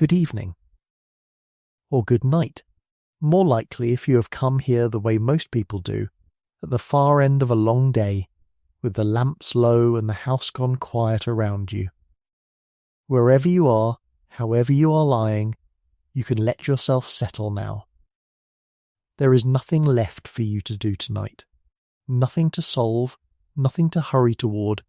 good evening, or good night. More likely if you have come here the way most people do, at the far end of a long day, with the lamps low and the house gone quiet around you. Wherever you are, however you are lying, you can let yourself settle now. There is nothing left for you to do tonight. Nothing to solve, nothing to hurry toward,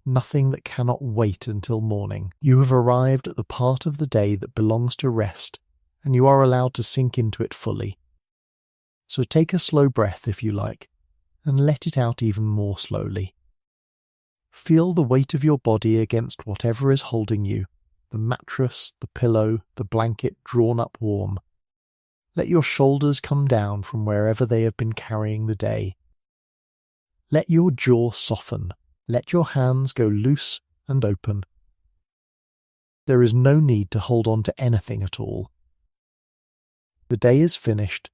nothing that cannot wait until morning. You have arrived at the part of the day that belongs to rest, and you are allowed to sink into it fully. So take a slow breath if you like, and let it out even more slowly. Feel the weight of your body against whatever is holding you, the mattress, the pillow, the blanket drawn up warm. Let your shoulders come down from wherever they have been carrying the day. Let your jaw soften. Let your hands go loose and open. There is no need to hold on to anything at all. The day is finished,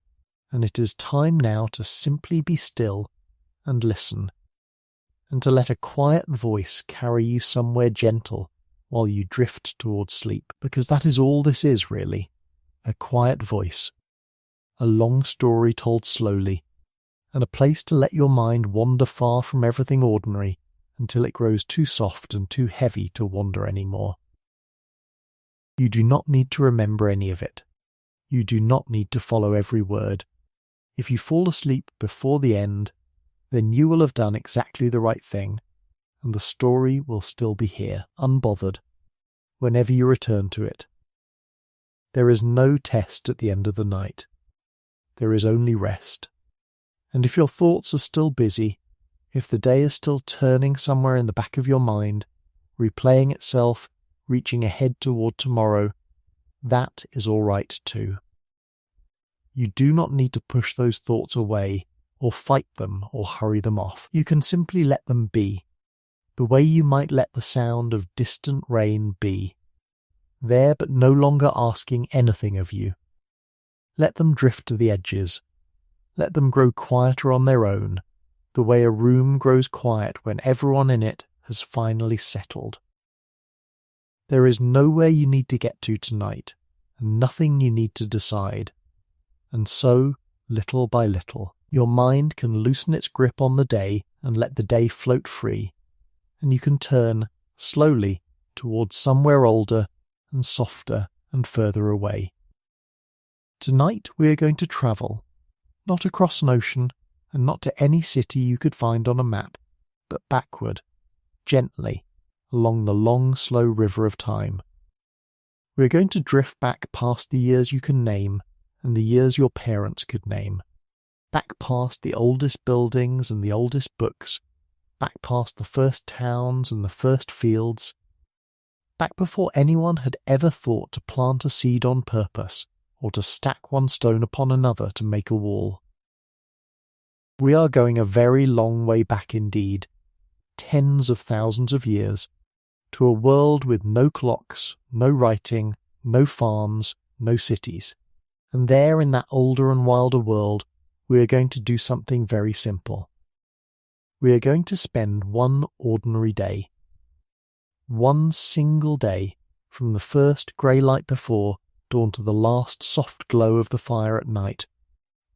and it is time now to simply be still and listen, and to let a quiet voice carry you somewhere gentle while you drift towards sleep, because that is all this is really, a quiet voice, a long story told slowly, and a place to let your mind wander far from everything ordinary until it grows too soft and too heavy to wander any more. You do not need to remember any of it. You do not need to follow every word. If you fall asleep before the end, then you will have done exactly the right thing, and the story will still be here, unbothered, whenever you return to it. There is no test at the end of the night. There is only rest. And if your thoughts are still busy, if the day is still turning somewhere in the back of your mind, replaying itself, reaching ahead toward tomorrow, that is all right too. You do not need to push those thoughts away, or fight them, or hurry them off. You can simply let them be, the way you might let the sound of distant rain be, there but no longer asking anything of you. Let them drift to the edges. Let them grow quieter on their own, the way a room grows quiet when everyone in it has finally settled. There is nowhere you need to get to tonight, and nothing you need to decide. And so, little by little, your mind can loosen its grip on the day and let the day float free, and you can turn, slowly, towards somewhere older and softer and further away. Tonight we are going to travel, not across an ocean, and not to any city you could find on a map, but backward, gently, along the long, slow river of time. We are going to drift back past the years you can name, and the years your parents could name, back past the oldest buildings and the oldest books, back past the first towns and the first fields, back before anyone had ever thought to plant a seed on purpose, or to stack one stone upon another to make a wall. We are going a very long way back indeed, tens of thousands of years, to a world with no clocks, no writing, no farms, no cities. And there in that older and wilder world, we are going to do something very simple. We are going to spend one ordinary day. One single day, from the first grey light before dawn to the last soft glow of the fire at night,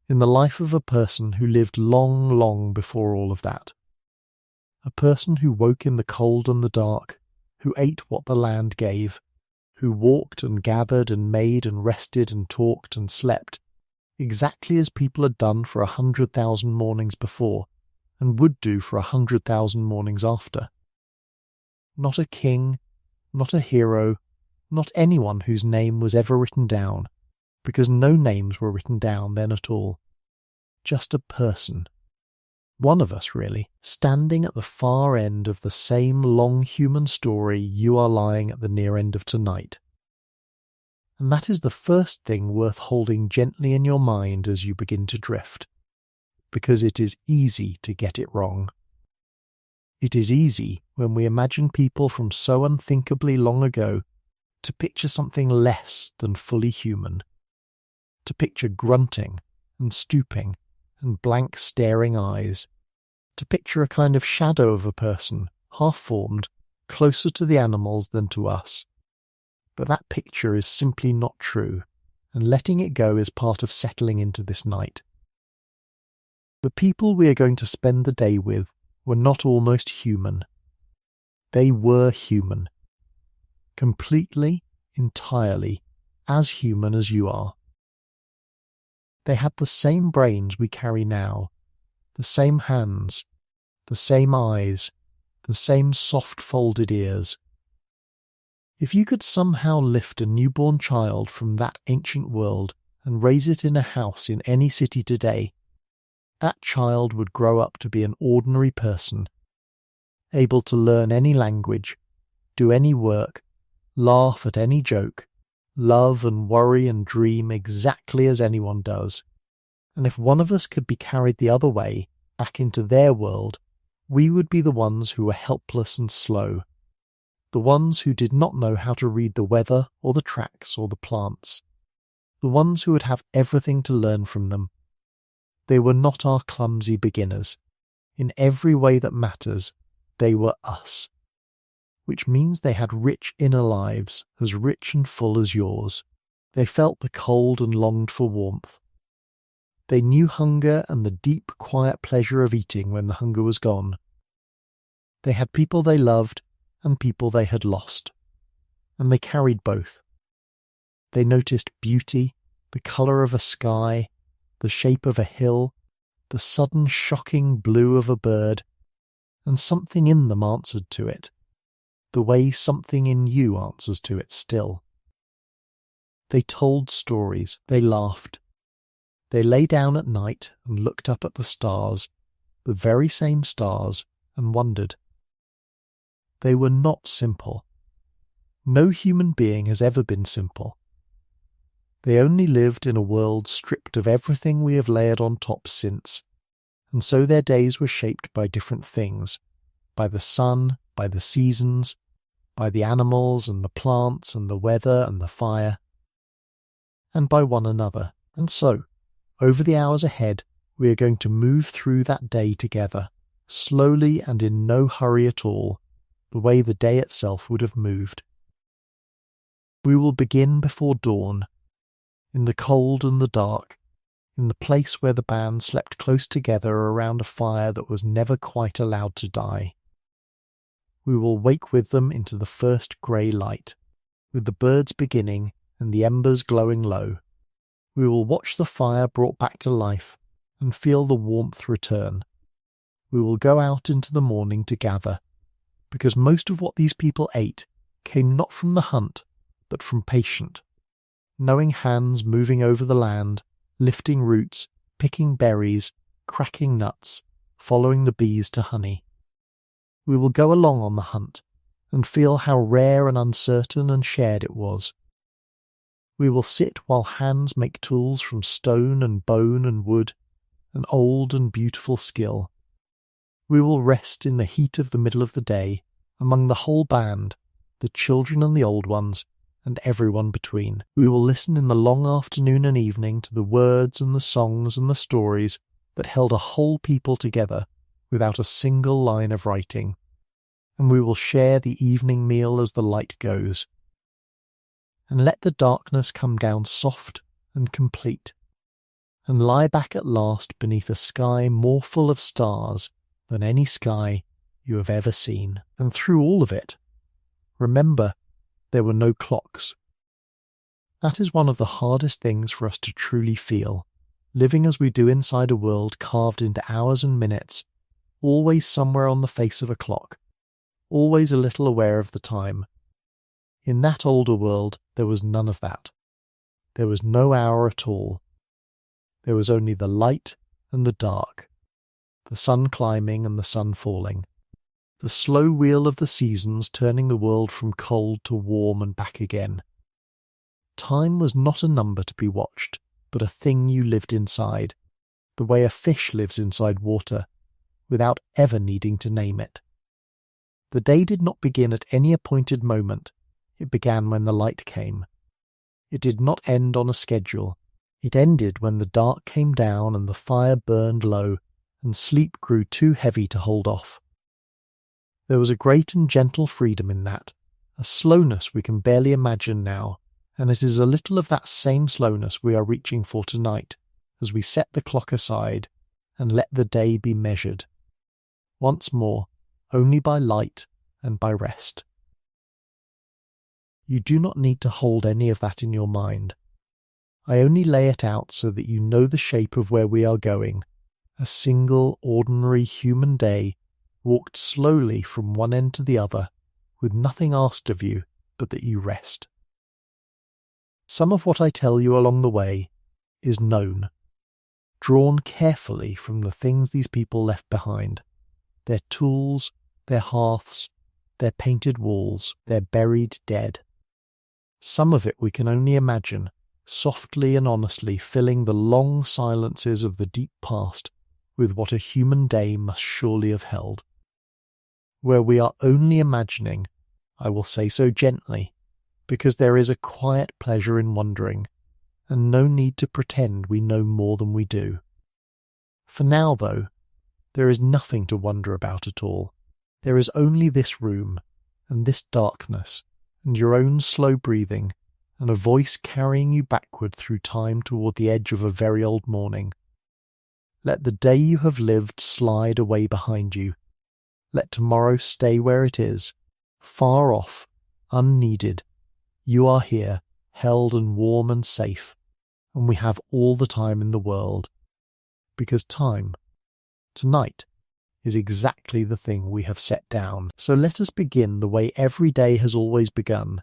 in the life of a person who lived long, long before all of that. A person who woke in the cold and the dark, who ate what the land gave, who walked and gathered and made and rested and talked and slept, exactly as people had done for 100,000 mornings before, and would do for 100,000 mornings after. Not a king, not a hero, not anyone whose name was ever written down, because no names were written down then at all. Just a person. One of us, really, standing at the far end of the same long human story you are lying at the near end of tonight. And that is the first thing worth holding gently in your mind as you begin to drift, because it is easy to get it wrong. It is easy, when we imagine people from so unthinkably long ago, to picture something less than fully human, to picture grunting and stooping and blank staring eyes, to picture a kind of shadow of a person, half-formed, closer to the animals than to us, But that picture is simply not true, and letting it go is part of settling into this night. The people we are going to spend the day with were not almost human. They were human. Completely, entirely, as human as you are. They had the same brains we carry now, the same hands, the same eyes, the same soft folded ears. If you could somehow lift a newborn child from that ancient world and raise it in a house in any city today, that child would grow up to be an ordinary person, able to learn any language, do any work, laugh at any joke, love and worry and dream exactly as anyone does. And if one of us could be carried the other way, back into their world, we would be the ones who were helpless and slow, the ones who did not know how to read the weather or the tracks or the plants, the ones who would have everything to learn from them. They were not our clumsy beginners. In every way that matters, they were us. Which means they had rich inner lives, as rich and full as yours. They felt the cold and longed for warmth. They knew hunger and the deep, quiet pleasure of eating when the hunger was gone. They had people they loved and people they had lost, and they carried both. They noticed beauty, the colour of a sky, the shape of a hill, the sudden shocking blue of a bird, and something in them answered to it, the way something in you answers to it still. They told stories, they laughed. They lay down at night and looked up at the stars, the very same stars, and wondered. They were not simple. No human being has ever been simple. They only lived in a world stripped of everything we have layered on top since, and so their days were shaped by different things, by the sun, by the seasons, by the animals and the plants and the weather and the fire, and by one another. And so, over the hours ahead, we are going to move through that day together, slowly and in no hurry at all, the way the day itself would have moved. We will begin before dawn, in the cold and the dark, in the place where the band slept close together around a fire that was never quite allowed to die. We will wake with them into the first grey light, with the birds beginning and the embers glowing low. We will watch the fire brought back to life and feel the warmth return. We will go out into the morning to gather, because most of what these people ate came not from the hunt, but from patient, knowing hands moving over the land, lifting roots, picking berries, cracking nuts, following the bees to honey. We will go along on the hunt and feel how rare and uncertain and shared it was. We will sit while hands make tools from stone and bone and wood, an old and beautiful skill. We will rest in the heat of the middle of the day, among the whole band, the children and the old ones, and everyone between. We will listen in the long afternoon and evening to the words and the songs and the stories that held a whole people together without a single line of writing, and we will share the evening meal as the light goes. And let the darkness come down soft and complete, and lie back at last beneath a sky more full of stars than any sky you have ever seen. And through all of it, remember, there were no clocks. That is one of the hardest things for us to truly feel, living as we do inside a world carved into hours and minutes, always somewhere on the face of a clock, always a little aware of the time. In that older world, there was none of that. There was no hour at all. There was only the light and the dark, the sun climbing and the sun falling, the slow wheel of the seasons turning the world from cold to warm and back again. Time was not a number to be watched, but a thing you lived inside, the way a fish lives inside water, without ever needing to name it. The day did not begin at any appointed moment. It began when the light came. It did not end on a schedule. It ended when the dark came down and the fire burned low, and sleep grew too heavy to hold off. There was a great and gentle freedom in that, a slowness we can barely imagine now, and it is a little of that same slowness we are reaching for tonight as we set the clock aside and let the day be measured. Once more, only by light and by rest. You do not need to hold any of that in your mind. I only lay it out so that you know the shape of where we are going, a single ordinary human day walked slowly from one end to the other, with nothing asked of you but that you rest. Some of what I tell you along the way is known, drawn carefully from the things these people left behind, their tools, their hearths, their painted walls, their buried dead. Some of it we can only imagine, softly and honestly filling the long silences of the deep past with what a human day must surely have held. Where we are only imagining, I will say so gently, because there is a quiet pleasure in wondering, and no need to pretend we know more than we do. For now, though, there is nothing to wonder about at all. There is only this room, and this darkness, and your own slow breathing, and a voice carrying you backward through time toward the edge of a very old morning. Let the day you have lived slide away behind you. Let tomorrow stay where it is, far off, unneeded. You are here, held and warm and safe, and we have all the time in the world. Because time, tonight, is exactly the thing we have set down. So let us begin the way every day has always begun,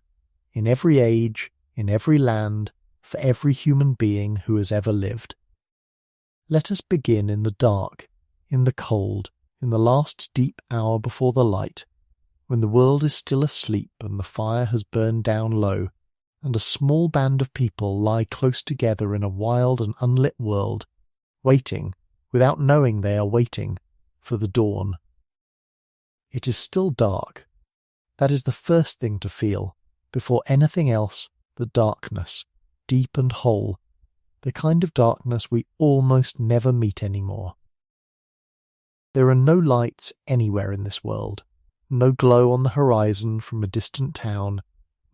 in every age, in every land, for every human being who has ever lived. Let us begin in the dark, in the cold, in the last deep hour before the light, when the world is still asleep and the fire has burned down low, and a small band of people lie close together in a wild and unlit world, waiting, without knowing they are waiting, for the dawn. It is still dark. That is the first thing to feel, before anything else, the darkness, deep and whole, the kind of darkness we almost never meet anymore. There are no lights anywhere in this world, no glow on the horizon from a distant town,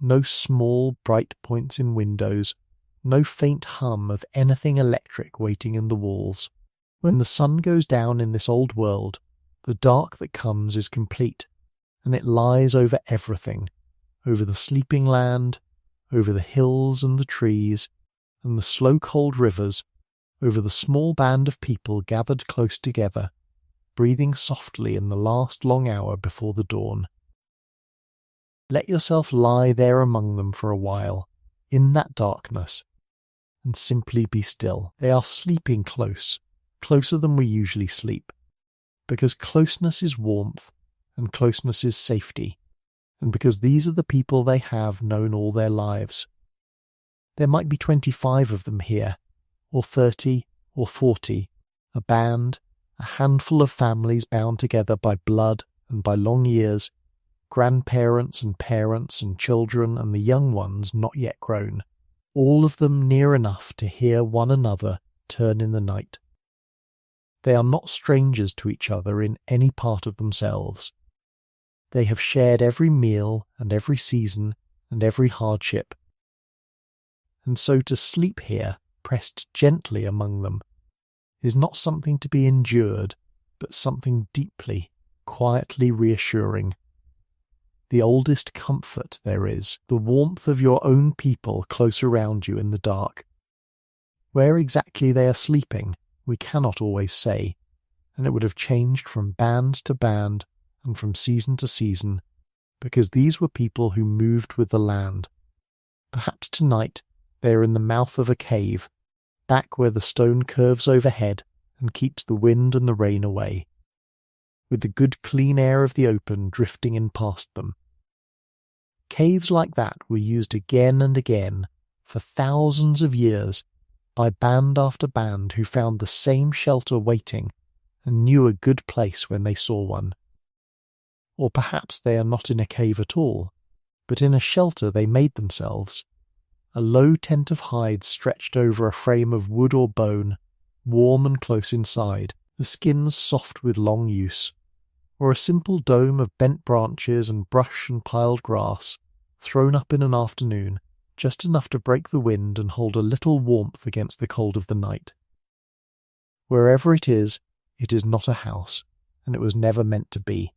no small bright points in windows, no faint hum of anything electric waiting in the walls. When the sun goes down in this old world, the dark that comes is complete, and it lies over everything, over the sleeping land, over the hills and the trees, and the slow cold rivers, over the small band of people gathered close together, breathing softly in the last long hour before the dawn. Let yourself lie there among them for a while, in that darkness, and simply be still. They are sleeping close, closer than we usually sleep, because closeness is warmth, and closeness is safety, and because these are the people they have known all their lives. There might be 25 of them here, or 30, or 40, a band, a handful of families bound together by blood and by long years, grandparents and parents and children and the young ones not yet grown, all of them near enough to hear one another turn in the night. They are not strangers to each other in any part of themselves. They have shared every meal and every season and every hardship. And so to sleep here, pressed gently among them, is not something to be endured, but something deeply, quietly reassuring. The oldest comfort there is, the warmth of your own people close around you in the dark. Where exactly they are sleeping, we cannot always say, and it would have changed from band to band and from season to season, because these were people who moved with the land. Perhaps tonight they are in the mouth of a cave, back where the stone curves overhead and keeps the wind and the rain away, with the good clean air of the open drifting in past them. Caves like that were used again and again for thousands of years by band after band who found the same shelter waiting and knew a good place when they saw one. Or perhaps they are not in a cave at all, but in a shelter they made themselves, a low tent of hides stretched over a frame of wood or bone, warm and close inside, the skins soft with long use, or a simple dome of bent branches and brush and piled grass, thrown up in an afternoon, just enough to break the wind and hold a little warmth against the cold of the night. Wherever it is not a house, and it was never meant to be.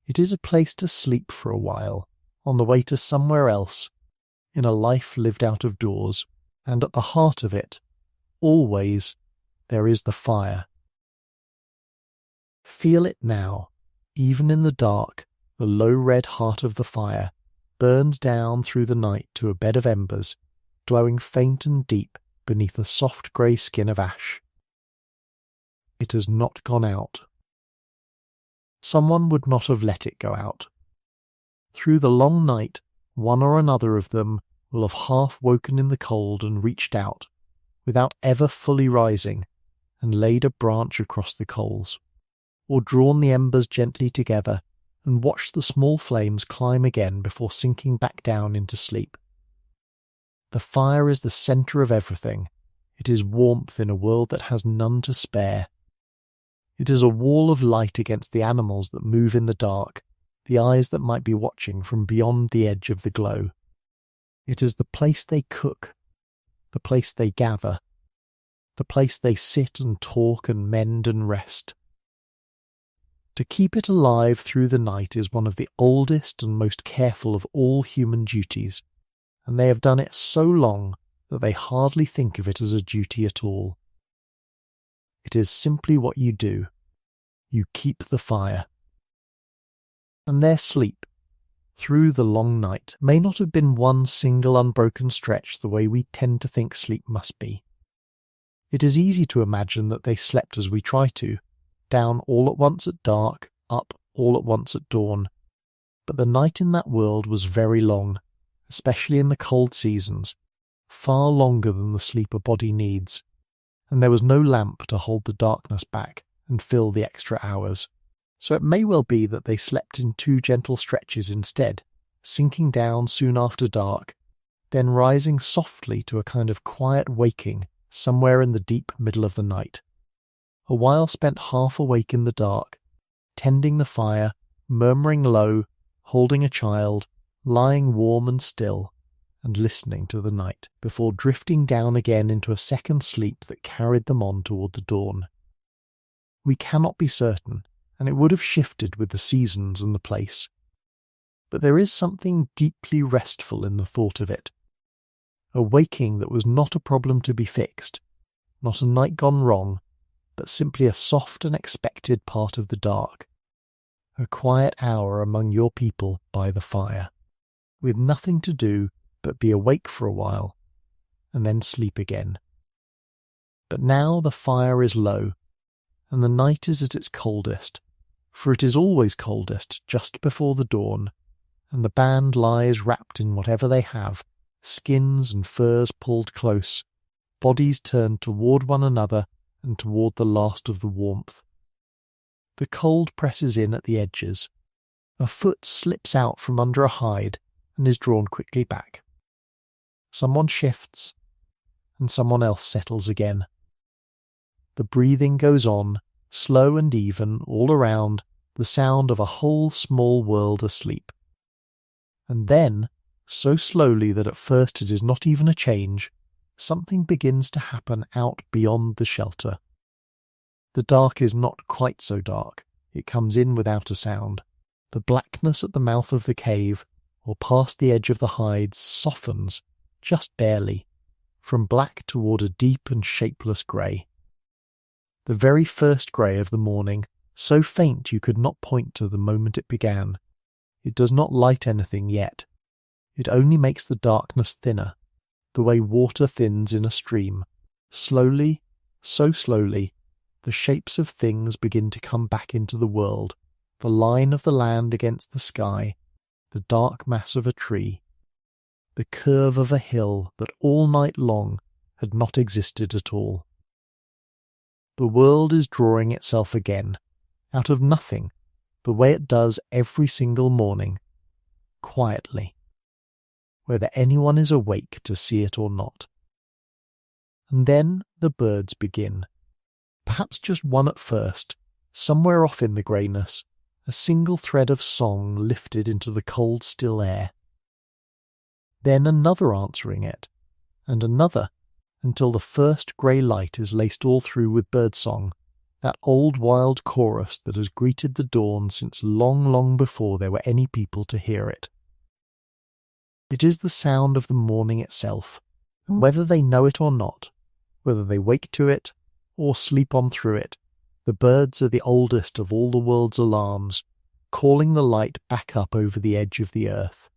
It is a place to sleep for a while, on the way to somewhere else, in a life lived out of doors, and at the heart of it, always, there is the fire. Feel it now, even in the dark, the low red heart of the fire, burned down through the night to a bed of embers, glowing faint and deep beneath a soft grey skin of ash. It has not gone out. Someone would not have let it go out. Through the long night, one or another of them will have half woken in the cold and reached out, without ever fully rising, and laid a branch across the coals, or drawn the embers gently together and watched the small flames climb again before sinking back down into sleep. The fire is the centre of everything. It is warmth in a world that has none to spare. It is a wall of light against the animals that move in the dark, the eyes that might be watching from beyond the edge of the glow. It is the place they cook, the place they gather, the place they sit and talk and mend and rest. To keep it alive through the night is one of the oldest and most careful of all human duties, and they have done it so long that they hardly think of it as a duty at all. It is simply what you do. You keep the fire. And their sleep, through the long night, may not have been one single unbroken stretch the way we tend to think sleep must be. It is easy to imagine that they slept as we try to, down all at once at dark, up all at once at dawn. But the night in that world was very long, especially in the cold seasons, far longer than the sleep a body needs, and there was no lamp to hold the darkness back and fill the extra hours. So it may well be that they slept in 2 gentle stretches instead, sinking down soon after dark, then rising softly to a kind of quiet waking somewhere in the deep middle of the night. A while spent half awake in the dark, tending the fire, murmuring low, holding a child, lying warm and still, and listening to the night, before drifting down again into a second sleep that carried them on toward the dawn. We cannot be certain, and it would have shifted with the seasons and the place. But there is something deeply restful in the thought of it. A waking that was not a problem to be fixed, not a night gone wrong, but simply a soft and expected part of the dark. A quiet hour among your people by the fire, with nothing to do but be awake for a while, and then sleep again. But now the fire is low, and the night is at its coldest, for it is always coldest just before the dawn, and the band lies wrapped in whatever they have, skins and furs pulled close, bodies turned toward one another and toward the last of the warmth. The cold presses in at the edges. A foot slips out from under a hide and is drawn quickly back. Someone shifts, and someone else settles again. The breathing goes on, slow and even, all around, the sound of a whole small world asleep. And then, so slowly that at first it is not even a change, something begins to happen out beyond the shelter. The dark is not quite so dark. It comes in without a sound. The blackness at the mouth of the cave, or past the edge of the hides, softens, just barely, from black toward a deep and shapeless grey. The very first grey of the morning, so faint you could not point to the moment it began. It does not light anything yet. It only makes the darkness thinner, the way water thins in a stream. Slowly, so slowly, the shapes of things begin to come back into the world, the line of the land against the sky, the dark mass of a tree, the curve of a hill that all night long had not existed at all. The world is drawing itself again, out of nothing, the way it does every single morning, quietly, whether anyone is awake to see it or not. And then the birds begin. Perhaps just one at first, somewhere off in the greyness, a single thread of song lifted into the cold still air, then another answering it, and another, until the first grey light is laced all through with birdsong, that old wild chorus that has greeted the dawn since long, long before there were any people to hear it. It is the sound of the morning itself, and whether they know it or not, whether they wake to it or sleep on through it, the birds are the oldest of all the world's alarms, calling the light back up over the edge of the earth.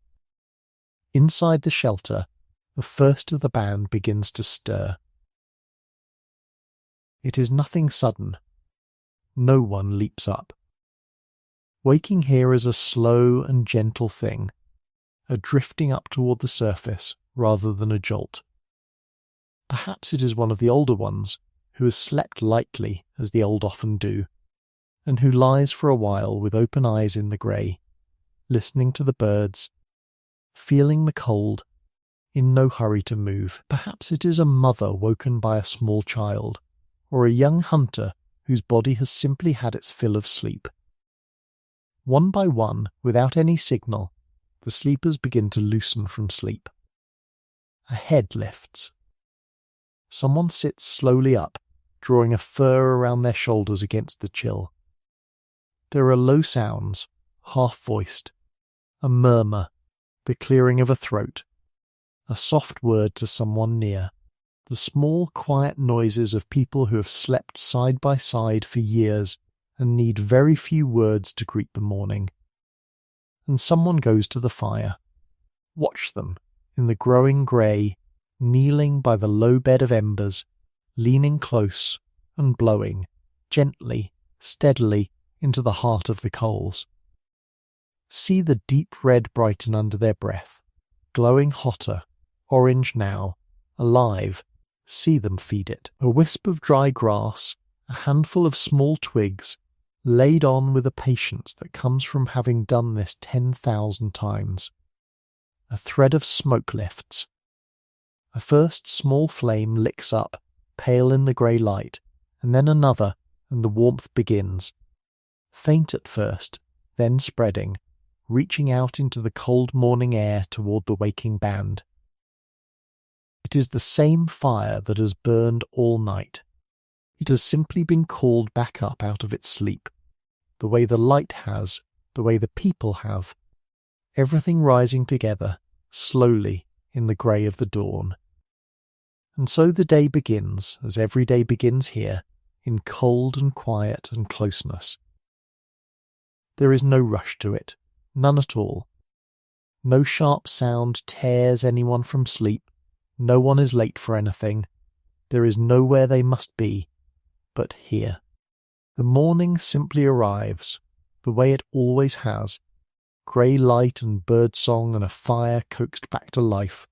Inside the shelter, the first of the band begins to stir. It is nothing sudden. No one leaps up. Waking here is a slow and gentle thing, a drifting up toward the surface rather than a jolt. Perhaps it is one of the older ones who has slept lightly, as the old often do, and who lies for a while with open eyes in the grey, listening to the birds, feeling the cold, in no hurry to move. Perhaps it is a mother woken by a small child, or a young hunter whose body has simply had its fill of sleep. One by one, without any signal, the sleepers begin to loosen from sleep. A head lifts. Someone sits slowly up, drawing a fur around their shoulders against the chill. There are low sounds, half-voiced, a murmur, the clearing of a throat, a soft word to someone near, the small, quiet noises of people who have slept side by side for years and need very few words to greet the morning. And someone goes to the fire. Watch them, in the growing grey, kneeling by the low bed of embers, leaning close and blowing, gently, steadily, into the heart of the coals. See the deep red brighten under their breath, glowing hotter, orange now, alive. See them feed it. A wisp of dry grass, a handful of small twigs, laid on with a patience that comes from having done this 10,000 times. A thread of smoke lifts. A first small flame licks up, pale in the grey light, and then another, and the warmth begins. Faint at first, then spreading, reaching out into the cold morning air toward the waking band. It is the same fire that has burned all night. It has simply been called back up out of its sleep, the way the light has, the way the people have, everything rising together, slowly, in the grey of the dawn. And so the day begins, as every day begins here, in cold and quiet and closeness. There is no rush to it, none at all. No sharp sound tears anyone from sleep, no one is late for anything, there is nowhere they must be, but here. The morning simply arrives, the way it always has, grey light and bird song and a fire coaxed back to life,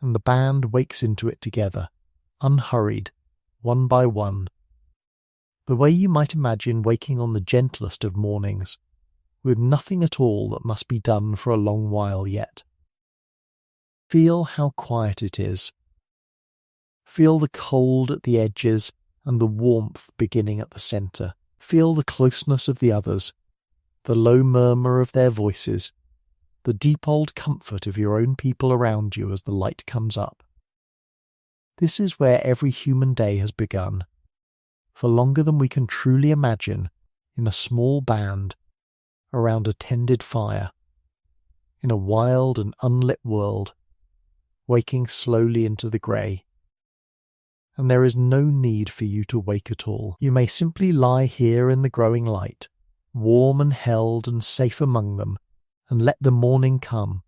and the band wakes into it together, unhurried, one by one, the way you might imagine waking on the gentlest of mornings, with nothing at all that must be done for a long while yet. Feel how quiet it is. Feel the cold at the edges and the warmth beginning at the centre. Feel the closeness of the others, the low murmur of their voices, the deep old comfort of your own people around you as the light comes up. This is where every human day has begun, for longer than we can truly imagine, in a small band, around a tended fire, in a wild and unlit world, waking slowly into the grey. And there is no need for you to wake at all. You may simply lie here in the growing light, warm and held and safe among them, and let the morning come,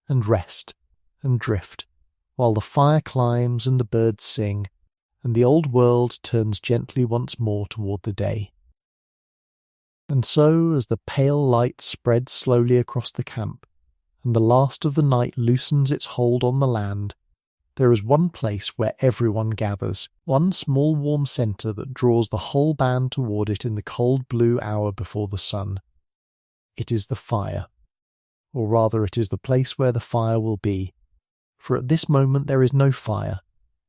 and rest, and drift, while the fire climbs and the birds sing, and the old world turns gently once more toward the day. And so, as the pale light spreads slowly across the camp, and the last of the night loosens its hold on the land, there is one place where everyone gathers, one small warm centre that draws the whole band toward it in the cold blue hour before the sun. It is the fire. Or rather, it is the place where the fire will be, for at this moment there is no fire,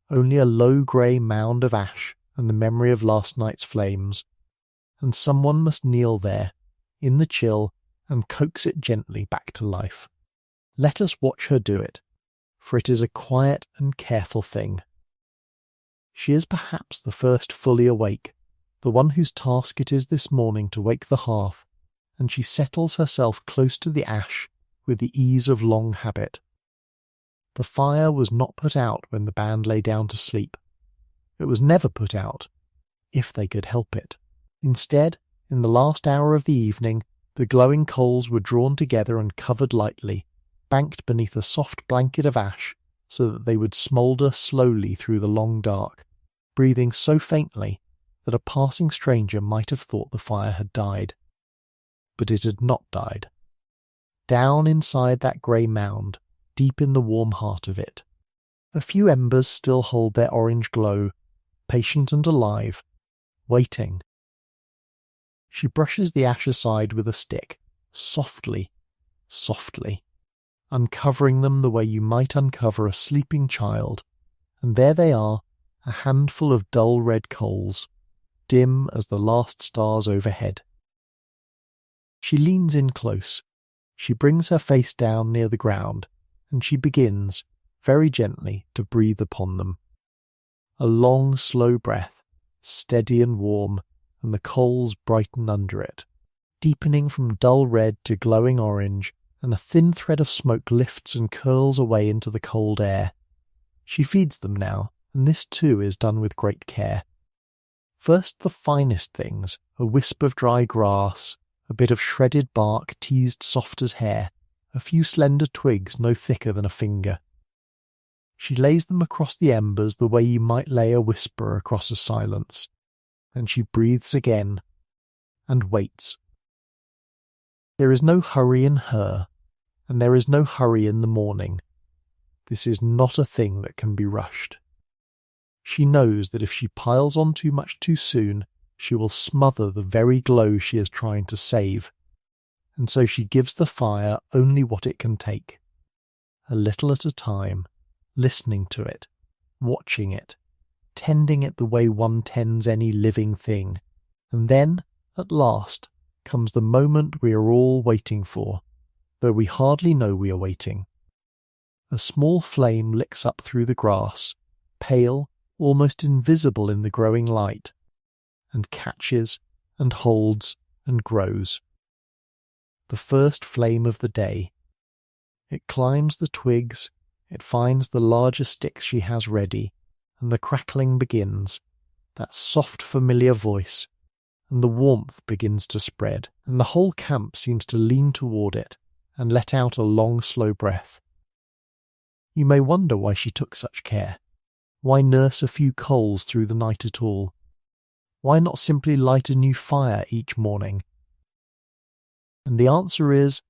only a low grey mound of ash and the memory of last night's flames, and someone must kneel there, in the chill, and coax it gently back to life. Let us watch her do it, for it is a quiet and careful thing. She is perhaps the first fully awake, the one whose task it is this morning to wake the hearth, and she settles herself close to the ash with the ease of long habit. The fire was not put out when the band lay down to sleep. It was never put out, if they could help it. Instead, in the last hour of the evening, the glowing coals were drawn together and covered lightly, banked beneath a soft blanket of ash, so that they would smoulder slowly through the long dark, breathing so faintly that a passing stranger might have thought the fire had died. But it had not died. Down inside that grey mound, deep in the warm heart of it, a few embers still hold their orange glow, patient and alive, waiting. She brushes the ash aside with a stick, softly, softly, uncovering them the way you might uncover a sleeping child, and there they are, a handful of dull red coals, dim as the last stars overhead. She leans in close. She brings her face down near the ground, and she begins, very gently, to breathe upon them. A long, slow breath, steady and warm, and the coals brighten under it, deepening from dull red to glowing orange, and a thin thread of smoke lifts and curls away into the cold air. She feeds them now, and this too is done with great care. First the finest things, a wisp of dry grass, a bit of shredded bark teased soft as hair, a few slender twigs no thicker than a finger. She lays them across the embers the way you might lay a whisper across a silence, and she breathes again, and waits. There is no hurry in her, and there is no hurry in the morning. This is not a thing that can be rushed. She knows that if she piles on too much too soon, she will smother the very glow she is trying to save, and so she gives the fire only what it can take, a little at a time, listening to it, watching it, tending it the way one tends any living thing, and then, at last, comes the moment we are all waiting for, though we hardly know we are waiting. A small flame licks up through the grass, pale, almost invisible in the growing light, and catches and holds and grows. The first flame of the day. It climbs the twigs, it finds the larger sticks she has ready, and the crackling begins, that soft familiar voice, and the warmth begins to spread, and the whole camp seems to lean toward it, and let out a long slow breath. You may wonder why she took such care. Why nurse a few coals through the night at all? Why not simply light a new fire each morning? And the answer is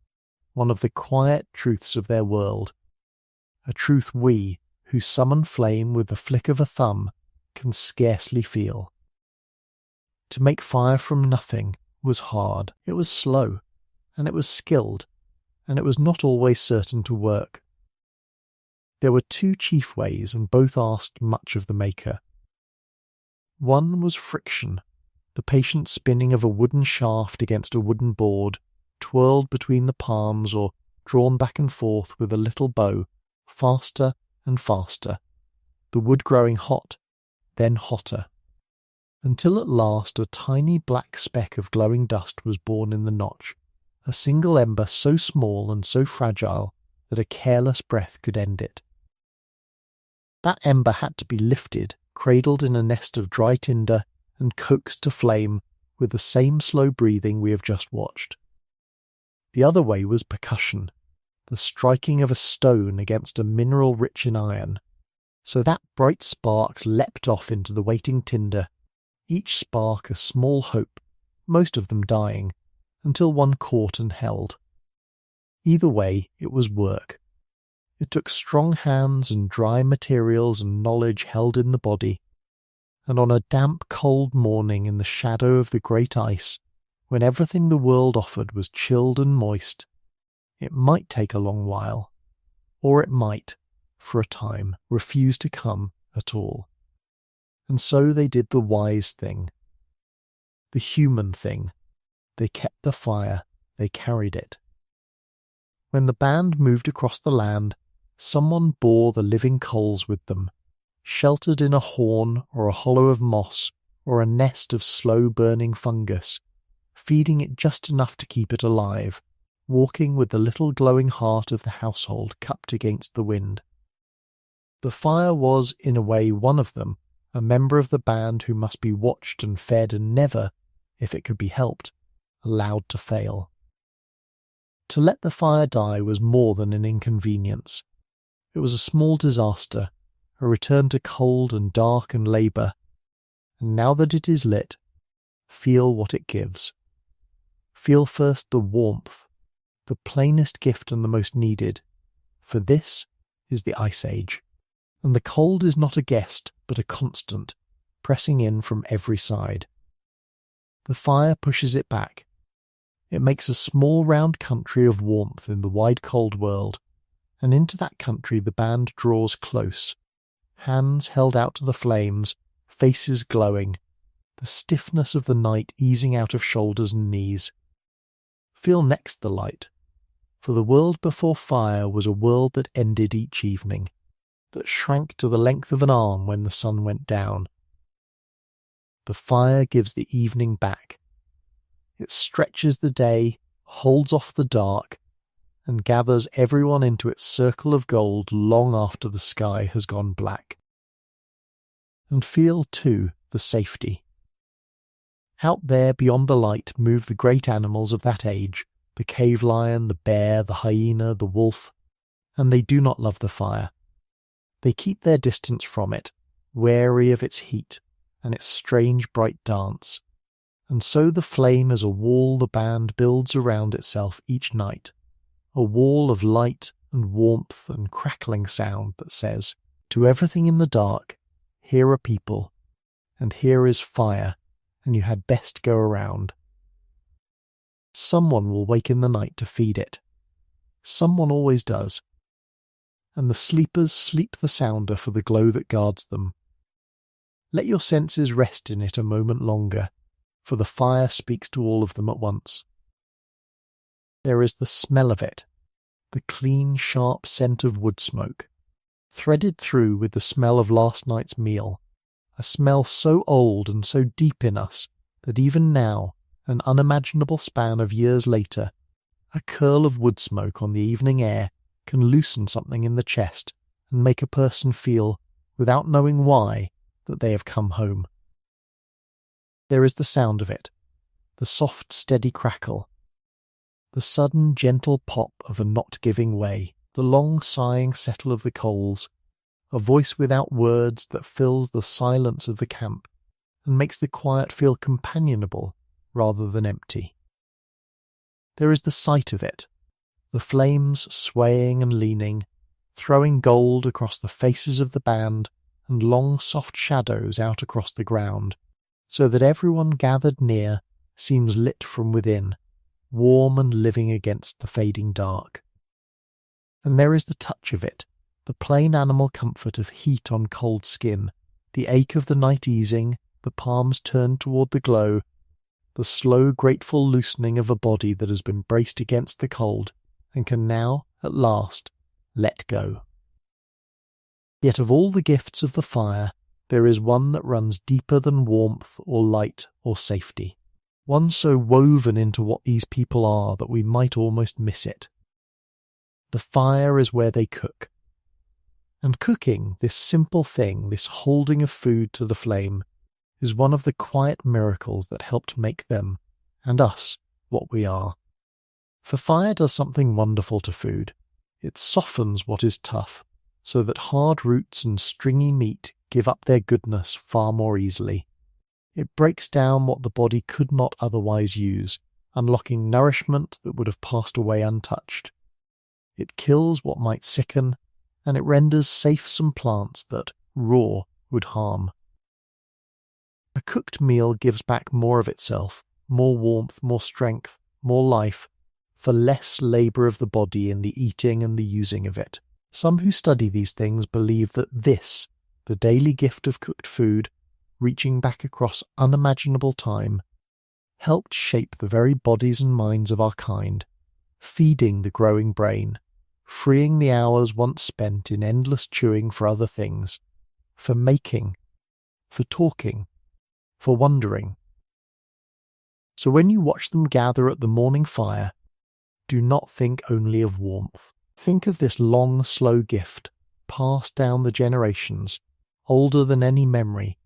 one of the quiet truths of their world, a truth we, who summon flame with the flick of a thumb, can scarcely feel. To make fire from nothing was hard, it was slow, and it was skilled, and it was not always certain to work. There were two chief ways, and both asked much of the maker. One was friction, the patient spinning of a wooden shaft against a wooden board, twirled between the palms or drawn back and forth with a little bow, faster and faster, the wood growing hot, then hotter, until at last a tiny black speck of glowing dust was born in the notch, a single ember so small and so fragile that a careless breath could end it. That ember had to be lifted, cradled in a nest of dry tinder, and coaxed to flame with the same slow breathing we have just watched. The other way was percussion, the striking of a stone against a mineral rich in iron, so that bright sparks leapt off into the waiting tinder, each spark a small hope, most of them dying, until one caught and held. Either way, it was work. It took strong hands and dry materials and knowledge held in the body, and on a damp, cold morning in the shadow of the great ice, when everything the world offered was chilled and moist, it might take a long while, or it might, for a time, refuse to come at all. And so they did the wise thing, the human thing. They kept the fire, they carried it. When the band moved across the land, Someone bore the living coals with them, sheltered in a horn or a hollow of moss or a nest of slow-burning fungus, feeding it just enough to keep it alive, walking with the little glowing heart of the household cupped against the wind. The fire was, in a way, one of them, a member of the band who must be watched and fed and never, if it could be helped, allowed to fail. To let the fire die was more than an inconvenience. It was a small disaster, a return to cold and dark and labour, and now that it is lit, feel what it gives. Feel first the warmth, the plainest gift and the most needed, for this is the Ice Age, and the cold is not a guest but a constant, pressing in from every side. The fire pushes it back. It makes a small round country of warmth in the wide cold world, and into that country the band draws close, hands held out to the flames, faces glowing, the stiffness of the night easing out of shoulders and knees. Feel next the light, for the world before fire was a world that ended each evening, that shrank to the length of an arm when the sun went down. The fire gives the evening back. It stretches the day, holds off the dark, and gathers everyone into its circle of gold long after the sky has gone black. And feel, too, the safety. Out there beyond the light move the great animals of that age, the cave lion, the bear, the hyena, the wolf, and they do not love the fire. They keep their distance from it, wary of its heat and its strange bright dance, and so the flame is a wall the band builds around itself each night, a wall of light and warmth and crackling sound that says, to everything in the dark, here are people, and here is fire, and you had best go around. Someone will wake in the night to feed it. Someone always does. And the sleepers sleep the sounder for the glow that guards them. Let your senses rest in it a moment longer, for the fire speaks to all of them at once. There is the smell of it, the clean, sharp scent of wood smoke, threaded through with the smell of last night's meal, a smell so old and so deep in us that even now, an unimaginable span of years later, a curl of wood smoke on the evening air can loosen something in the chest and make a person feel, without knowing why, that they have come home. There is the sound of it, the soft steady crackle, the sudden gentle pop of a not giving way, the long sighing settle of the coals, a voice without words that fills the silence of the camp and makes the quiet feel companionable rather than empty. There is the sight of it, the flames swaying and leaning, throwing gold across the faces of the band and long soft shadows out across the ground, so that everyone gathered near seems lit from within, warm and living against the fading dark. And there is the touch of it, the plain animal comfort of heat on cold skin, the ache of the night easing, the palms turned toward the glow, the slow grateful loosening of a body that has been braced against the cold and can now, at last, let go. Yet of all the gifts of the fire, there is one that runs deeper than warmth or light or safety, one so woven into what these people are that we might almost miss it. The fire is where they cook. And cooking, this simple thing, this holding of food to the flame, is one of the quiet miracles that helped make them, and us, what we are. For fire does something wonderful to food. It softens what is tough, so that hard roots and stringy meat give up their goodness far more easily. It breaks down what the body could not otherwise use, unlocking nourishment that would have passed away untouched. It kills what might sicken, and it renders safe some plants that, raw, would harm. A cooked meal gives back more of itself, more warmth, more strength, more life, for less labour of the body in the eating and the using of it. Some who study these things believe that this, the daily gift of cooked food, reaching back across unimaginable time, helped shape the very bodies and minds of our kind, feeding the growing brain, freeing the hours once spent in endless chewing for other things, for making, for talking, for wondering. So when you watch them gather at the morning fire, do not think only of warmth. Think of this long, slow gift, passed down the generations, older than any memory,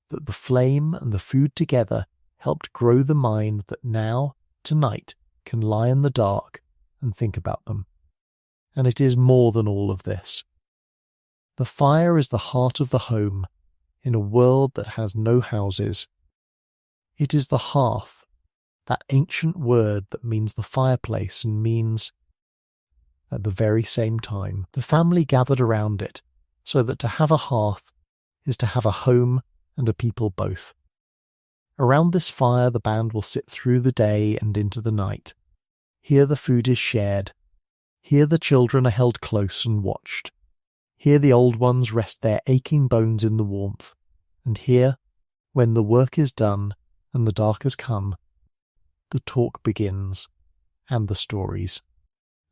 that the flame and the food together helped grow the mind that now, tonight, can lie in the dark and think about them. And it is more than all of this. The fire is the heart of the home in a world that has no houses. It is the hearth, that ancient word that means the fireplace and means, at the very same time, the family gathered around it, so that to have a hearth is to have a home and a people both. Around this fire the band will sit through the day and into the night. Here the food is shared. Here the children are held close and watched. Here the old ones rest their aching bones in the warmth. And here, when the work is done and the dark has come, the talk begins, and the stories,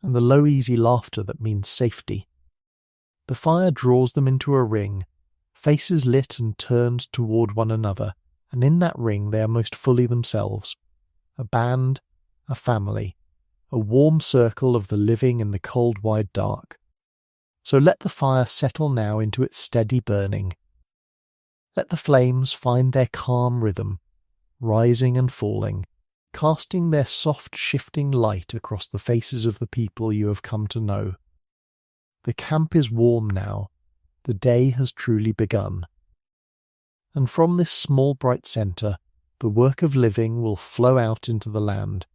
and the low easy laughter that means safety. The fire draws them into a ring, faces lit and turned toward one another, and in that ring they are most fully themselves. A band, a family, a warm circle of the living in the cold wide dark. So let the fire settle now into its steady burning. Let the flames find their calm rhythm, rising and falling, casting their soft shifting light across the faces of the people you have come to know. The camp is warm now, the day has truly begun. And from this small bright centre, the work of living will flow out into the land.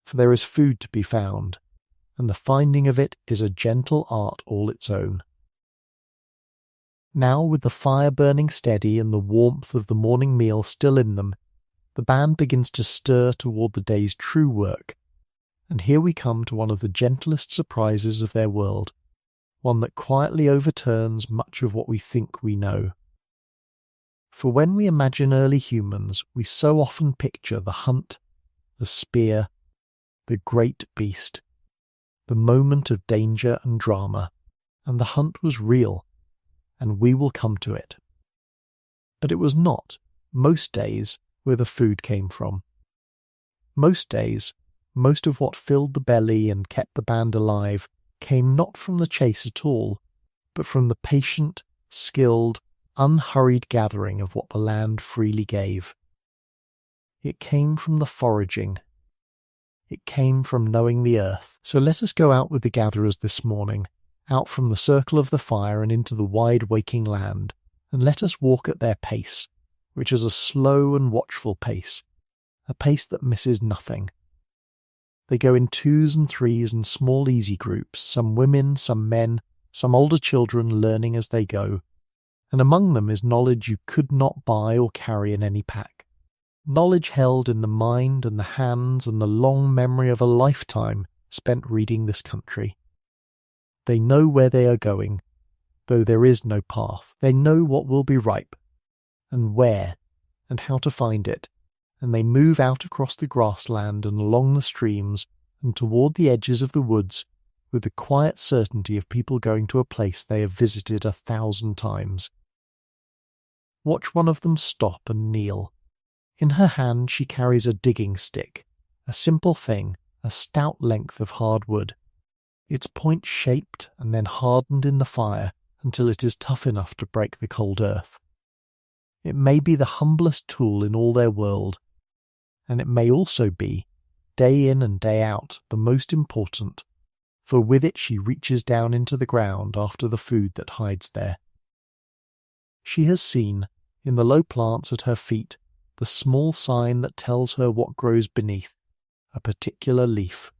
For there is food to be found, and the finding of it is a gentle art all its own. Now, with the fire burning steady and the warmth of the morning meal still in them, the band begins to stir toward the day's true work. And here we come to one of the gentlest surprises of their world, one that quietly overturns much of what we think we know. For when we imagine early humans, we so often picture the hunt, the spear, the great beast, the moment of danger and drama, and the hunt was real, and we will come to it. But it was not, most days, where the food came from. Most days, most of what filled the belly and kept the band alive came not from the chase at all, but from the patient, skilled, unhurried gathering of what the land freely gave. It came from the foraging. It came from knowing the earth. So let us go out with the gatherers this morning, out from the circle of the fire and into the wide waking land, and let us walk at their pace, which is a slow and watchful pace, a pace that misses nothing. They go in twos and threes and small easy groups, some women, some men, some older children learning as they go, and among them is knowledge you could not buy or carry in any pack, knowledge held in the mind and the hands and the long memory of a lifetime spent reading this country. They know where they are going, though there is no path. They know what will be ripe, and where, and how to find it, and they move out across the grassland and along the streams and toward the edges of the woods with the quiet certainty of people going to a place they have visited 1,000 times. Watch one of them stop and kneel. In her hand she carries a digging stick, a simple thing, a stout length of hard wood, its point shaped and then hardened in the fire until it is tough enough to break the cold earth. It may be the humblest tool in all their world, and it may also be, day in and day out, the most important, for with it she reaches down into the ground after the food that hides there. She has seen, in the low plants at her feet, the small sign that tells her what grows beneath, a particular leaf,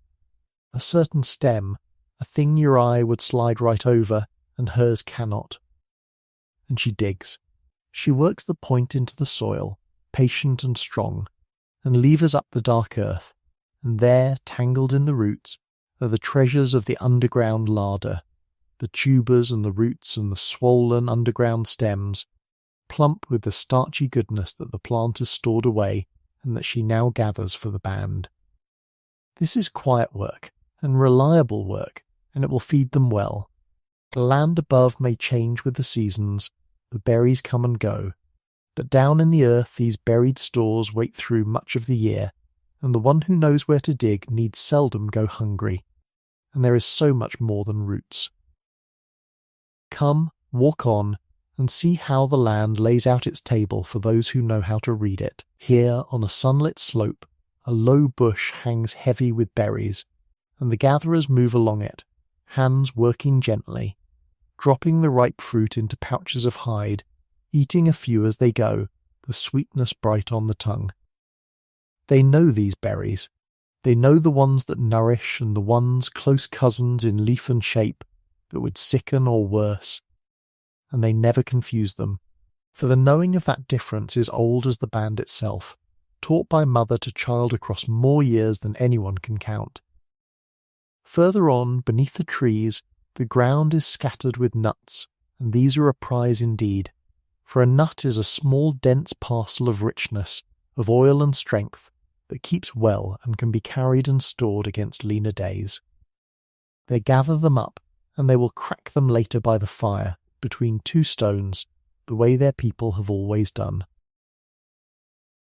a certain stem, a thing your eye would slide right over, and hers cannot. And she digs. She works the point into the soil, patient and strong, and levers up the dark earth, and there, tangled in the roots, are the treasures of the underground larder, the tubers and the roots and the swollen underground stems, plump with the starchy goodness that the plant has stored away and that she now gathers for the band. This is quiet work, and reliable work, and it will feed them well. The land above may change with the seasons, the berries come and go, but down in the earth these buried stores wait through much of the year, and the one who knows where to dig needs seldom go hungry, and there is so much more than roots. Come, walk on, and see how the land lays out its table for those who know how to read it. Here, on a sunlit slope, a low bush hangs heavy with berries, and the gatherers move along it, hands working gently, dropping the ripe fruit into pouches of hide, eating a few as they go, the sweetness bright on the tongue. They know these berries. They know the ones that nourish and the ones close cousins in leaf and shape that would sicken or worse, and they never confuse them, for the knowing of that difference is old as the band itself, taught by mother to child across more years than anyone can count. Further on, beneath the trees, the ground is scattered with nuts, and these are a prize indeed, for a nut is a small dense parcel of richness, of oil and strength, that keeps well and can be carried and stored against leaner days. They gather them up, and they will crack them later by the fire, between two stones, the way their people have always done.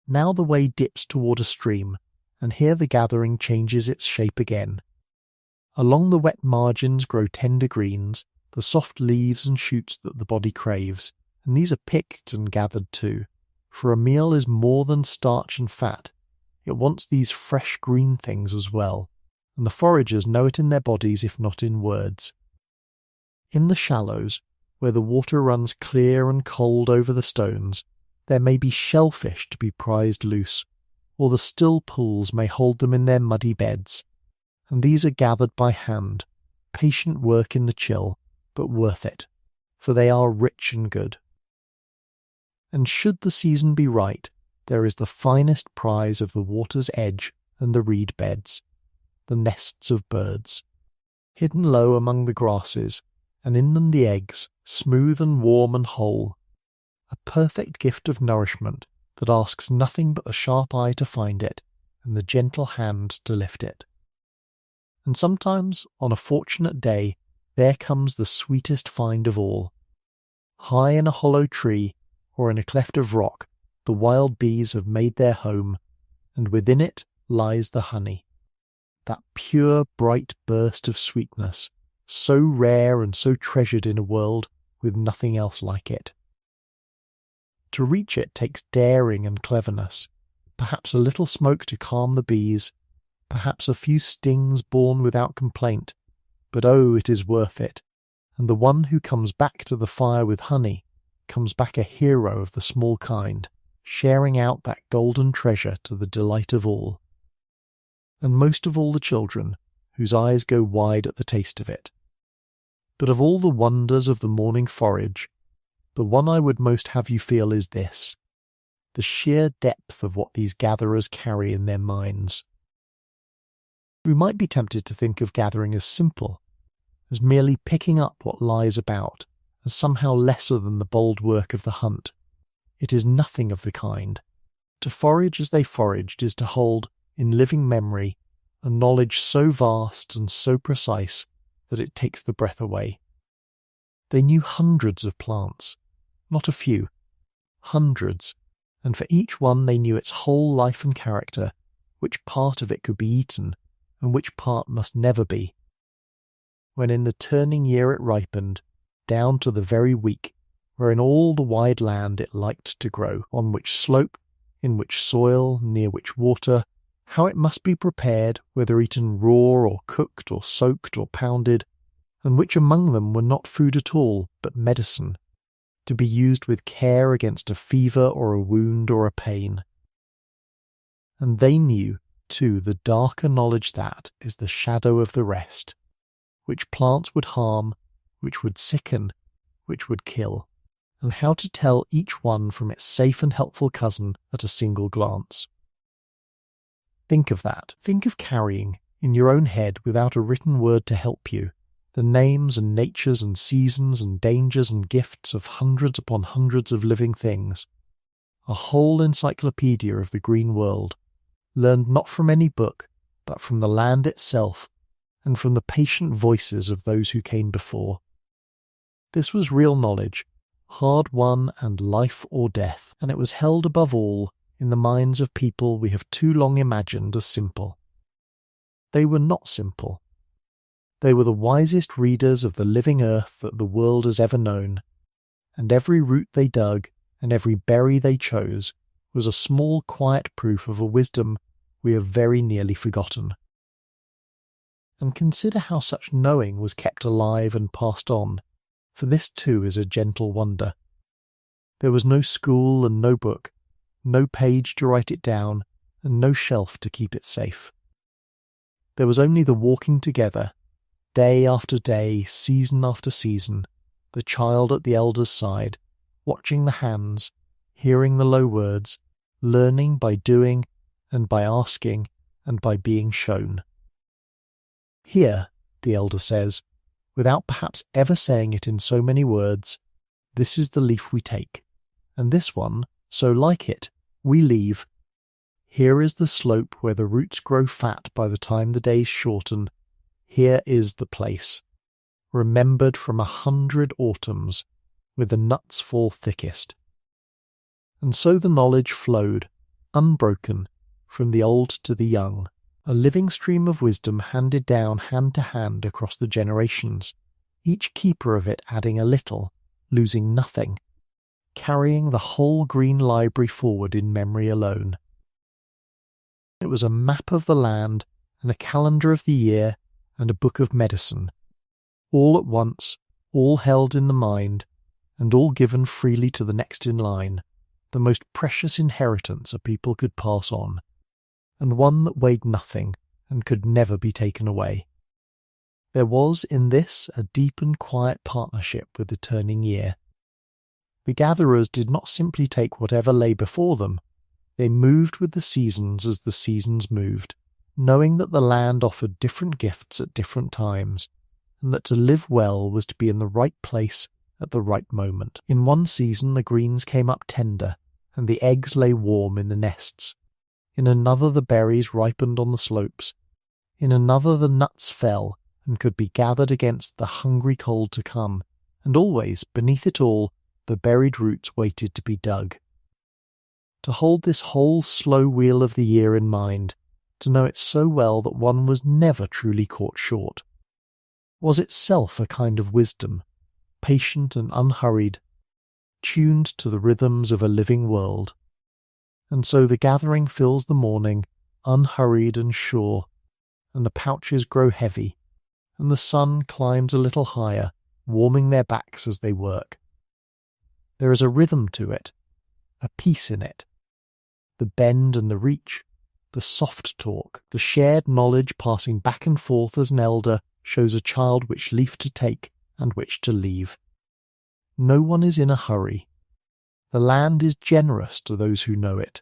Now the way dips toward a stream, and here the gathering changes its shape again. Along the wet margins grow tender greens, the soft leaves and shoots that the body craves, and these are picked and gathered too, for a meal is more than starch and fat. It wants these fresh green things as well, and the foragers know it in their bodies if not in words. In the shallows, where the water runs clear and cold over the stones, there may be shellfish to be prized loose, or the still pools may hold them in their muddy beds, and these are gathered by hand, patient work in the chill, but worth it, for they are rich and good. And should the season be right, there is the finest prize of the water's edge and the reed beds, the nests of birds, hidden low among the grasses, and in them the eggs, smooth and warm and whole, a perfect gift of nourishment that asks nothing but the sharp eye to find it and the gentle hand to lift it. And sometimes, on a fortunate day, there comes the sweetest find of all. High in a hollow tree, or in a cleft of rock, the wild bees have made their home, and within it lies the honey, that pure, bright burst of sweetness, so rare and so treasured in a world with nothing else like it. To reach it takes daring and cleverness, perhaps a little smoke to calm the bees, perhaps a few stings borne without complaint, but oh, it is worth it, and the one who comes back to the fire with honey comes back a hero of the small kind, sharing out that golden treasure to the delight of all, and most of all the children, whose eyes go wide at the taste of it. But of all the wonders of the morning forage, the one I would most have you feel is this, the sheer depth of what these gatherers carry in their minds. We might be tempted to think of gathering as simple, as merely picking up what lies about, as somehow lesser than the bold work of the hunt. It is nothing of the kind. To forage as they foraged is to hold, in living memory, a knowledge so vast and so precise that it takes the breath away. They knew hundreds of plants, not a few, hundreds, and for each one they knew its whole life and character, which part of it could be eaten, and which part must never be. When in the turning year it ripened, down to the very week, where in all the wide land it liked to grow, on which slope, in which soil, near which water, how it must be prepared, whether eaten raw or cooked or soaked or pounded, and which among them were not food at all, but medicine, to be used with care against a fever or a wound or a pain. And they knew, too, the darker knowledge that is the shadow of the rest, which plants would harm, which would sicken, which would kill, and how to tell each one from its safe and helpful cousin at a single glance. Think of that. Think of carrying, in your own head without a written word to help you, the names and natures and seasons and dangers and gifts of hundreds upon hundreds of living things, a whole encyclopedia of the green world, learned not from any book, but from the land itself, and from the patient voices of those who came before. This was real knowledge, hard-won and life or death, and it was held above all in the minds of people we have too long imagined as simple. They were not simple. They were the wisest readers of the living earth that the world has ever known, and every root they dug and every berry they chose was a small quiet proof of a wisdom we have very nearly forgotten. And consider how such knowing was kept alive and passed on, for this too is a gentle wonder. There was no school and no book, no page to write it down, and no shelf to keep it safe. There was only the walking together, day after day, season after season, the child at the elder's side, watching the hands, hearing the low words, learning by doing and by asking and by being shown. Here, the elder says, without perhaps ever saying it in so many words, this is the leaf we take, and this one, so like it, we leave. Here is the slope where the roots grow fat by the time the days shorten. Here is the place, remembered from 100 autumns, where the nuts fall thickest. And so the knowledge flowed, unbroken, from the old to the young, a living stream of wisdom handed down hand to hand across the generations, each keeper of it adding a little, losing nothing, carrying the whole green library forward in memory alone. It was a map of the land and a calendar of the year and a book of medicine, all at once, all held in the mind, and all given freely to the next in line, the most precious inheritance a people could pass on, and one that weighed nothing and could never be taken away. There was in this a deep and quiet partnership with the turning year. The gatherers did not simply take whatever lay before them, they moved with the seasons as the seasons moved, knowing that the land offered different gifts at different times, and that to live well was to be in the right place at the right moment. In one season the greens came up tender, and the eggs lay warm in the nests. In another the berries ripened on the slopes. In another the nuts fell, and could be gathered against the hungry cold to come, and always, beneath it all, the buried roots waited to be dug. To hold this whole slow wheel of the year in mind, to know it so well that one was never truly caught short, was itself a kind of wisdom, patient and unhurried, tuned to the rhythms of a living world. And so the gathering fills the morning, unhurried and sure, and the pouches grow heavy, and the sun climbs a little higher, warming their backs as they work. There is a rhythm to it, a peace in it. The bend and the reach, the soft talk, the shared knowledge passing back and forth as an elder shows a child which leaf to take and which to leave. No one is in a hurry. The land is generous to those who know it,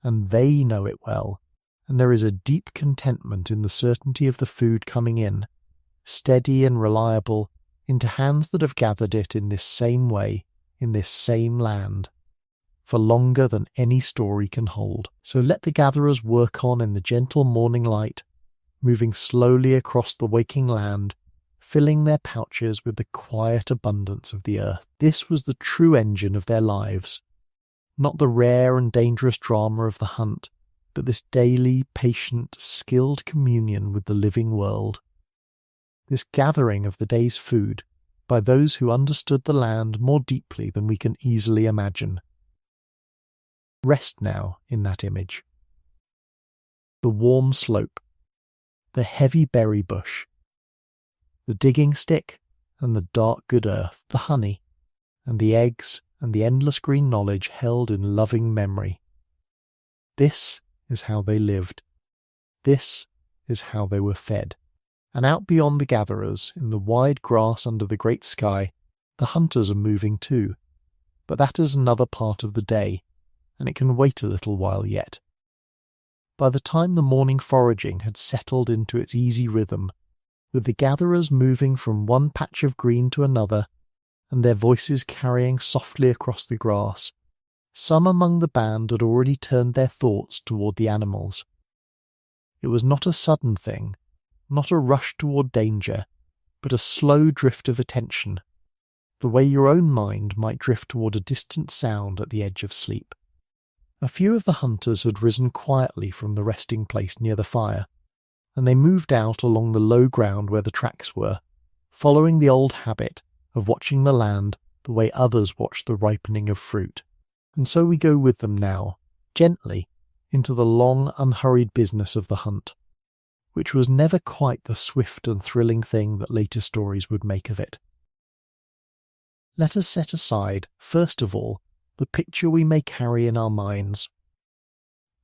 and they know it well, and there is a deep contentment in the certainty of the food coming in, steady and reliable, into hands that have gathered it in this same way, in this same land, for longer than any story can hold. So let the gatherers work on in the gentle morning light, moving slowly across the waking land, filling their pouches with the quiet abundance of the earth. This was the true engine of their lives, not the rare and dangerous drama of the hunt, but this daily, patient, skilled communion with the living world. This gathering of the day's food by those who understood the land more deeply than we can easily imagine. Rest now in that image. The warm slope, the heavy berry bush, the digging stick and the dark good earth, the honey, and the eggs and the endless green knowledge held in loving memory. This is how they lived. This is how they were fed. And out beyond the gatherers, in the wide grass under the great sky, the hunters are moving too. But that is another part of the day, and it can wait a little while yet. By the time the morning foraging had settled into its easy rhythm, with the gatherers moving from one patch of green to another, and their voices carrying softly across the grass, some among the band had already turned their thoughts toward the animals. It was not a sudden thing, not a rush toward danger, but a slow drift of attention, the way your own mind might drift toward a distant sound at the edge of sleep. A few of the hunters had risen quietly from the resting place near the fire, and they moved out along the low ground where the tracks were, following the old habit of watching the land the way others watch the ripening of fruit. And so we go with them now, gently, into the long, unhurried business of the hunt, which was never quite the swift and thrilling thing that later stories would make of it. Let us set aside, first of all, the picture we may carry in our minds,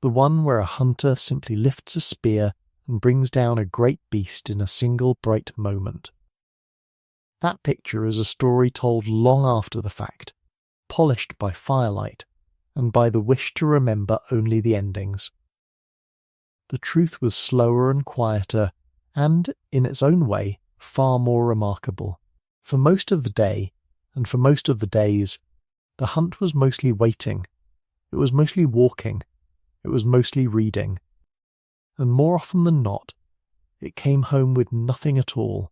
the one where a hunter simply lifts a spear and brings down a great beast in a single bright moment. That picture is a story told long after the fact, polished by firelight and by the wish to remember only the endings. The truth was slower and quieter and, in its own way, far more remarkable. For most of the day, and for most of the days, the hunt was mostly waiting, it was mostly walking, it was mostly reading, and more often than not, it came home with nothing at all,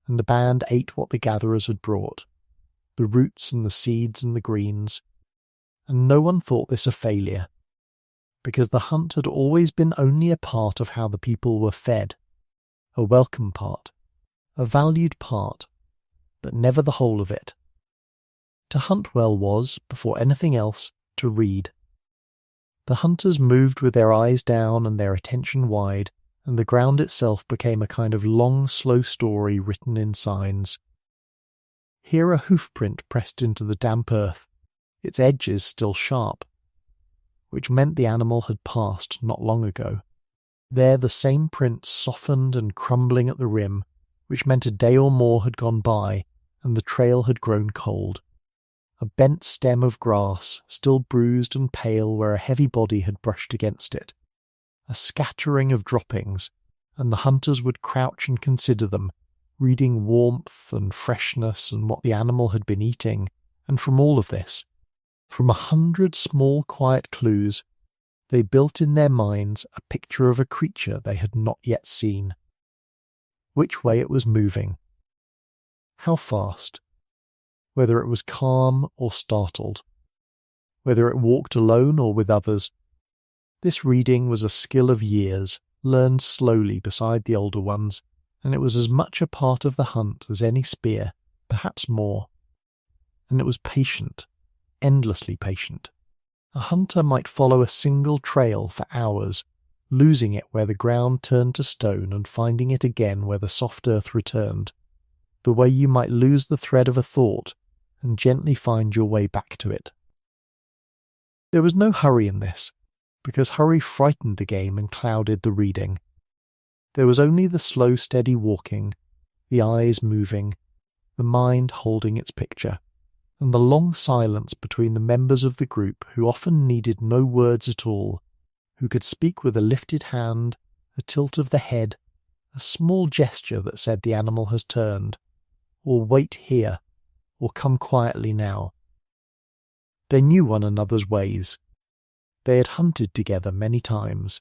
and the band ate what the gatherers had brought, the roots and the seeds and the greens, and no one thought this a failure, because the hunt had always been only a part of how the people were fed, a welcome part, a valued part, but never the whole of it. To hunt well was, before anything else, to read. The hunters moved with their eyes down and their attention wide, and the ground itself became a kind of long, slow story written in signs. Here a hoofprint pressed into the damp earth, its edges still sharp, which meant the animal had passed not long ago. There the same print softened and crumbling at the rim, which meant a day or more had gone by, and the trail had grown cold. A bent stem of grass, still bruised and pale where a heavy body had brushed against it. A scattering of droppings, and the hunters would crouch and consider them, reading warmth and freshness and what the animal had been eating, and from all of this, from 100 small quiet clues, they built in their minds a picture of a creature they had not yet seen. Which way it was moving. How fast. Whether it was calm or startled. Whether it walked alone or with others. This reading was a skill of years, learned slowly beside the older ones, and it was as much a part of the hunt as any spear, perhaps more. And it was patient, endlessly patient. A hunter might follow a single trail for hours, losing it where the ground turned to stone and finding it again where the soft earth returned, the way you might lose the thread of a thought and gently find your way back to it. There was no hurry in this, because hurry frightened the game and clouded the reading. There was only the slow, steady walking, the eyes moving, the mind holding its picture, and the long silence between the members of the group who often needed no words at all, who could speak with a lifted hand, a tilt of the head, a small gesture that said the animal has turned, or wait here, or come quietly now. They knew one another's ways. They had hunted together many times.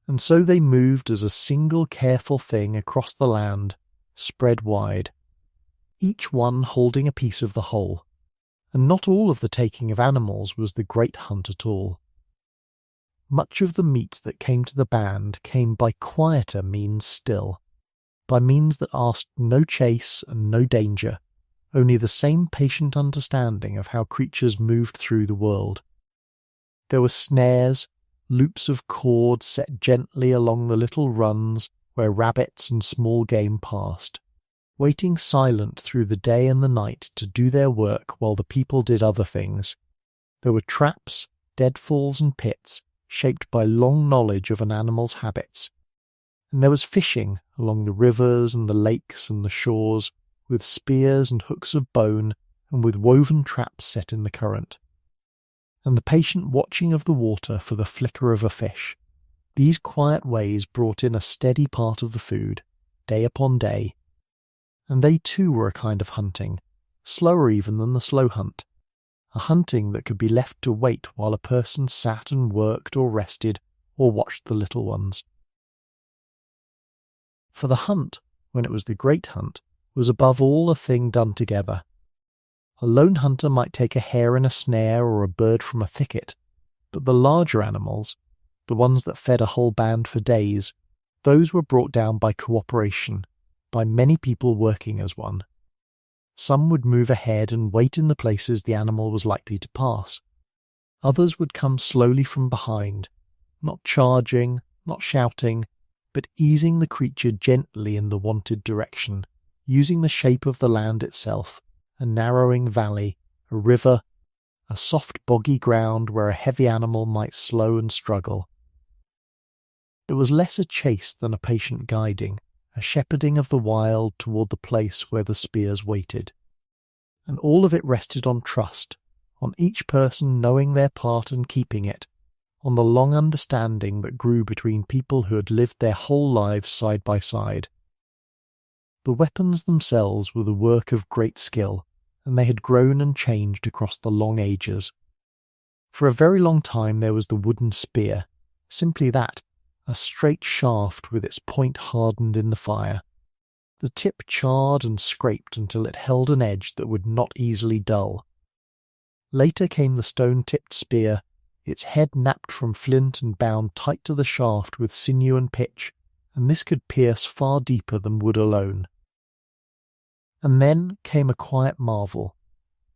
And so they moved as a single careful thing across the land, spread wide, each one holding a piece of the whole, and not all of the taking of animals was the great hunt at all. Much of the meat that came to the band came by quieter means still, by means that asked no chase and no danger, only the same patient understanding of how creatures moved through the world. There were snares, loops of cord set gently along the little runs where rabbits and small game passed, waiting silent through the day and the night to do their work while the people did other things. There were traps, deadfalls and pits shaped by long knowledge of an animal's habits. And there was fishing along the rivers and the lakes and the shores, with spears and hooks of bone and with woven traps set in the current. And the patient watching of the water for the flicker of a fish. These quiet ways brought in a steady part of the food, day upon day. And they too were a kind of hunting, slower even than the slow hunt, a hunting that could be left to wait while a person sat and worked or rested or watched the little ones. For the hunt, when it was the great hunt, was above all a thing done together. A lone hunter might take a hare in a snare or a bird from a thicket, but the larger animals, the ones that fed a whole band for days, those were brought down by cooperation, by many people working as one. Some would move ahead and wait in the places the animal was likely to pass. Others would come slowly from behind, not charging, not shouting, but easing the creature gently in the wanted direction, using the shape of the land itself, a narrowing valley, a river, a soft boggy ground where a heavy animal might slow and struggle. It was less a chase than a patient guiding, a shepherding of the wild toward the place where the spears waited. And all of it rested on trust, on each person knowing their part and keeping it, on the long understanding that grew between people who had lived their whole lives side by side. The weapons themselves were the work of great skill, and they had grown and changed across the long ages. For a very long time there was the wooden spear, simply that, a straight shaft with its point hardened in the fire. The tip charred and scraped until it held an edge that would not easily dull. Later came the stone-tipped spear, its head napped from flint and bound tight to the shaft with sinew and pitch, and this could pierce far deeper than wood alone. And then came a quiet marvel,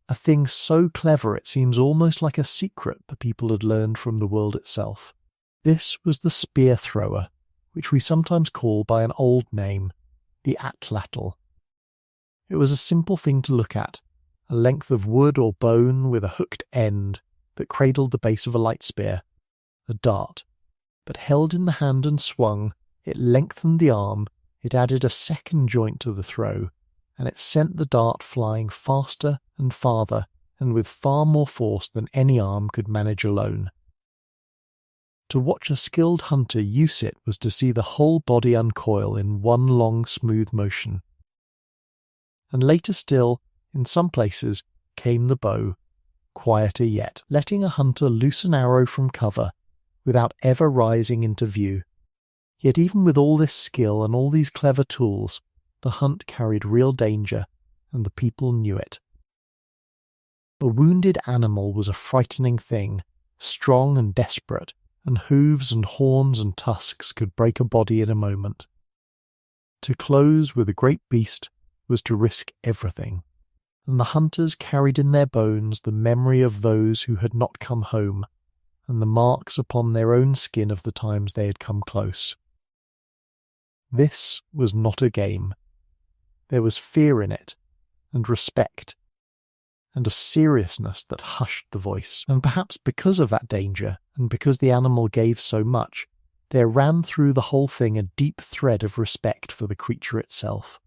a thing so clever it seems almost like a secret the people had learned from the world itself. This was the spear thrower, which we sometimes call by an old name, the atlatl. It was a simple thing to look at, a length of wood or bone with a hooked end that cradled the base of a light spear, a dart. But held in the hand and swung, it lengthened the arm, it added a second joint to the throw, and it sent the dart flying faster and farther and with far more force than any arm could manage alone. To watch a skilled hunter use it was to see the whole body uncoil in one long smooth motion. And later still, in some places, came the bow, quieter yet, letting a hunter loose an arrow from cover, without ever rising into view. Yet even with all this skill and all these clever tools, the hunt carried real danger, and the people knew it. A wounded animal was a frightening thing, strong and desperate, and hooves and horns and tusks could break a body in a moment. To close with a great beast was to risk everything, and the hunters carried in their bones the memory of those who had not come home, and the marks upon their own skin of the times they had come close. This was not a game. There was fear in it, and respect, and a seriousness that hushed the voice, and perhaps because of that danger, and because the animal gave so much, there ran through the whole thing a deep thread of respect for the creature itself.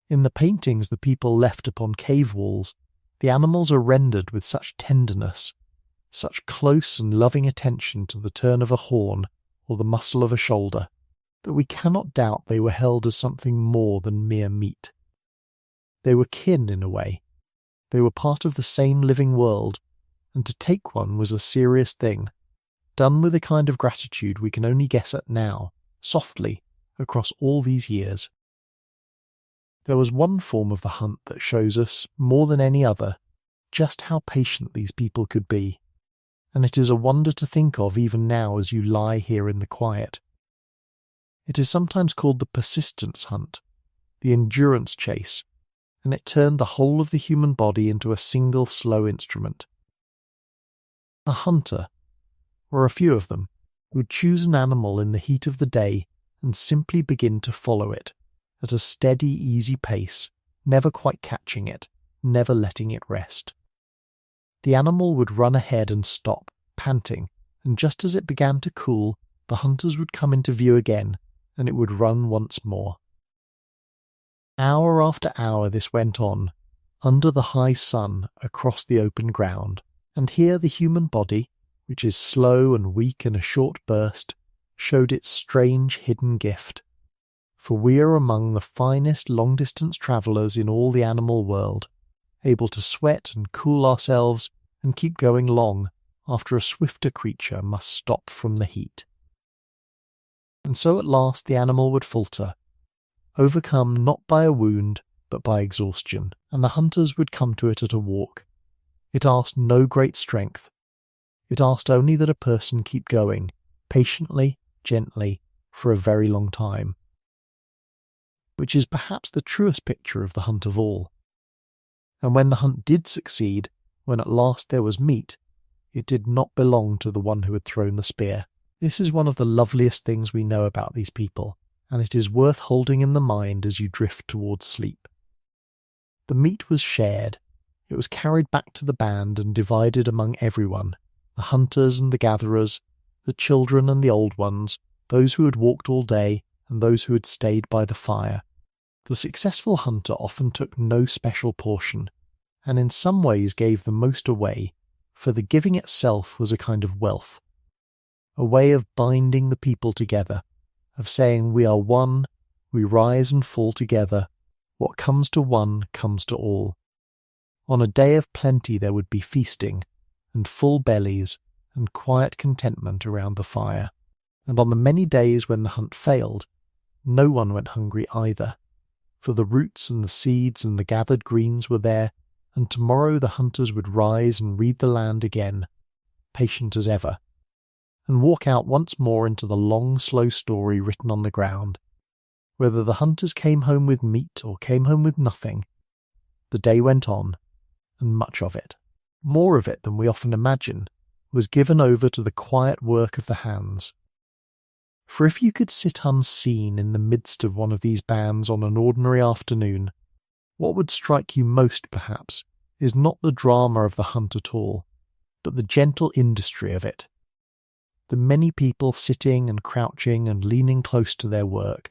In the paintings the people left upon cave walls, the animals are rendered with such tenderness, such close and loving attention to the turn of a horn or the muscle of a shoulder, that we cannot doubt they were held as something more than mere meat. They were kin in a way. They were part of the same living world, and to take one was a serious thing, done with a kind of gratitude we can only guess at now, softly, across all these years. There was one form of the hunt that shows us, more than any other, just how patient these people could be, and it is a wonder to think of even now as you lie here in the quiet. It is sometimes called the persistence hunt, the endurance chase, and it turned the whole of the human body into a single slow instrument. A hunter, or a few of them, would choose an animal in the heat of the day and simply begin to follow it, at a steady, easy pace, never quite catching it, never letting it rest. The animal would run ahead and stop, panting, and just as it began to cool, the hunters would come into view again, and it would run once more. Hour after hour this went on, under the high sun, across the open ground, and here the human body, which is slow and weak in a short burst, showed its strange hidden gift. For we are among the finest long-distance travellers in all the animal world, able to sweat and cool ourselves and keep going long after a swifter creature must stop from the heat. And so at last the animal would falter, overcome not by a wound but by exhaustion, and the hunters would come to it at a walk. It asked no great strength. It asked only that a person keep going, patiently, gently, for a very long time. Which is perhaps the truest picture of the hunt of all. And when the hunt did succeed, when at last there was meat, it did not belong to the one who had thrown the spear. This is one of the loveliest things we know about these people, and it is worth holding in the mind as you drift towards sleep. The meat was shared. It was carried back to the band and divided among everyone, the hunters and the gatherers, the children and the old ones, those who had walked all day and those who had stayed by the fire. The successful hunter often took no special portion, and in some ways gave the most away, for the giving itself was a kind of wealth, a way of binding the people together, of saying we are one, we rise and fall together, what comes to one comes to all. On a day of plenty there would be feasting, and full bellies, and quiet contentment around the fire. And on the many days when the hunt failed, no one went hungry either, for the roots and the seeds and the gathered greens were there, and tomorrow the hunters would rise and read the land again, patient as ever, and walk out once more into the long, slow story written on the ground. Whether the hunters came home with meat or came home with nothing, the day went on, and much of it, more of it than we often imagine, was given over to the quiet work of the hands. For if you could sit unseen in the midst of one of these bands on an ordinary afternoon, what would strike you most, perhaps, is not the drama of the hunt at all, but the gentle industry of it. The many people sitting and crouching and leaning close to their work,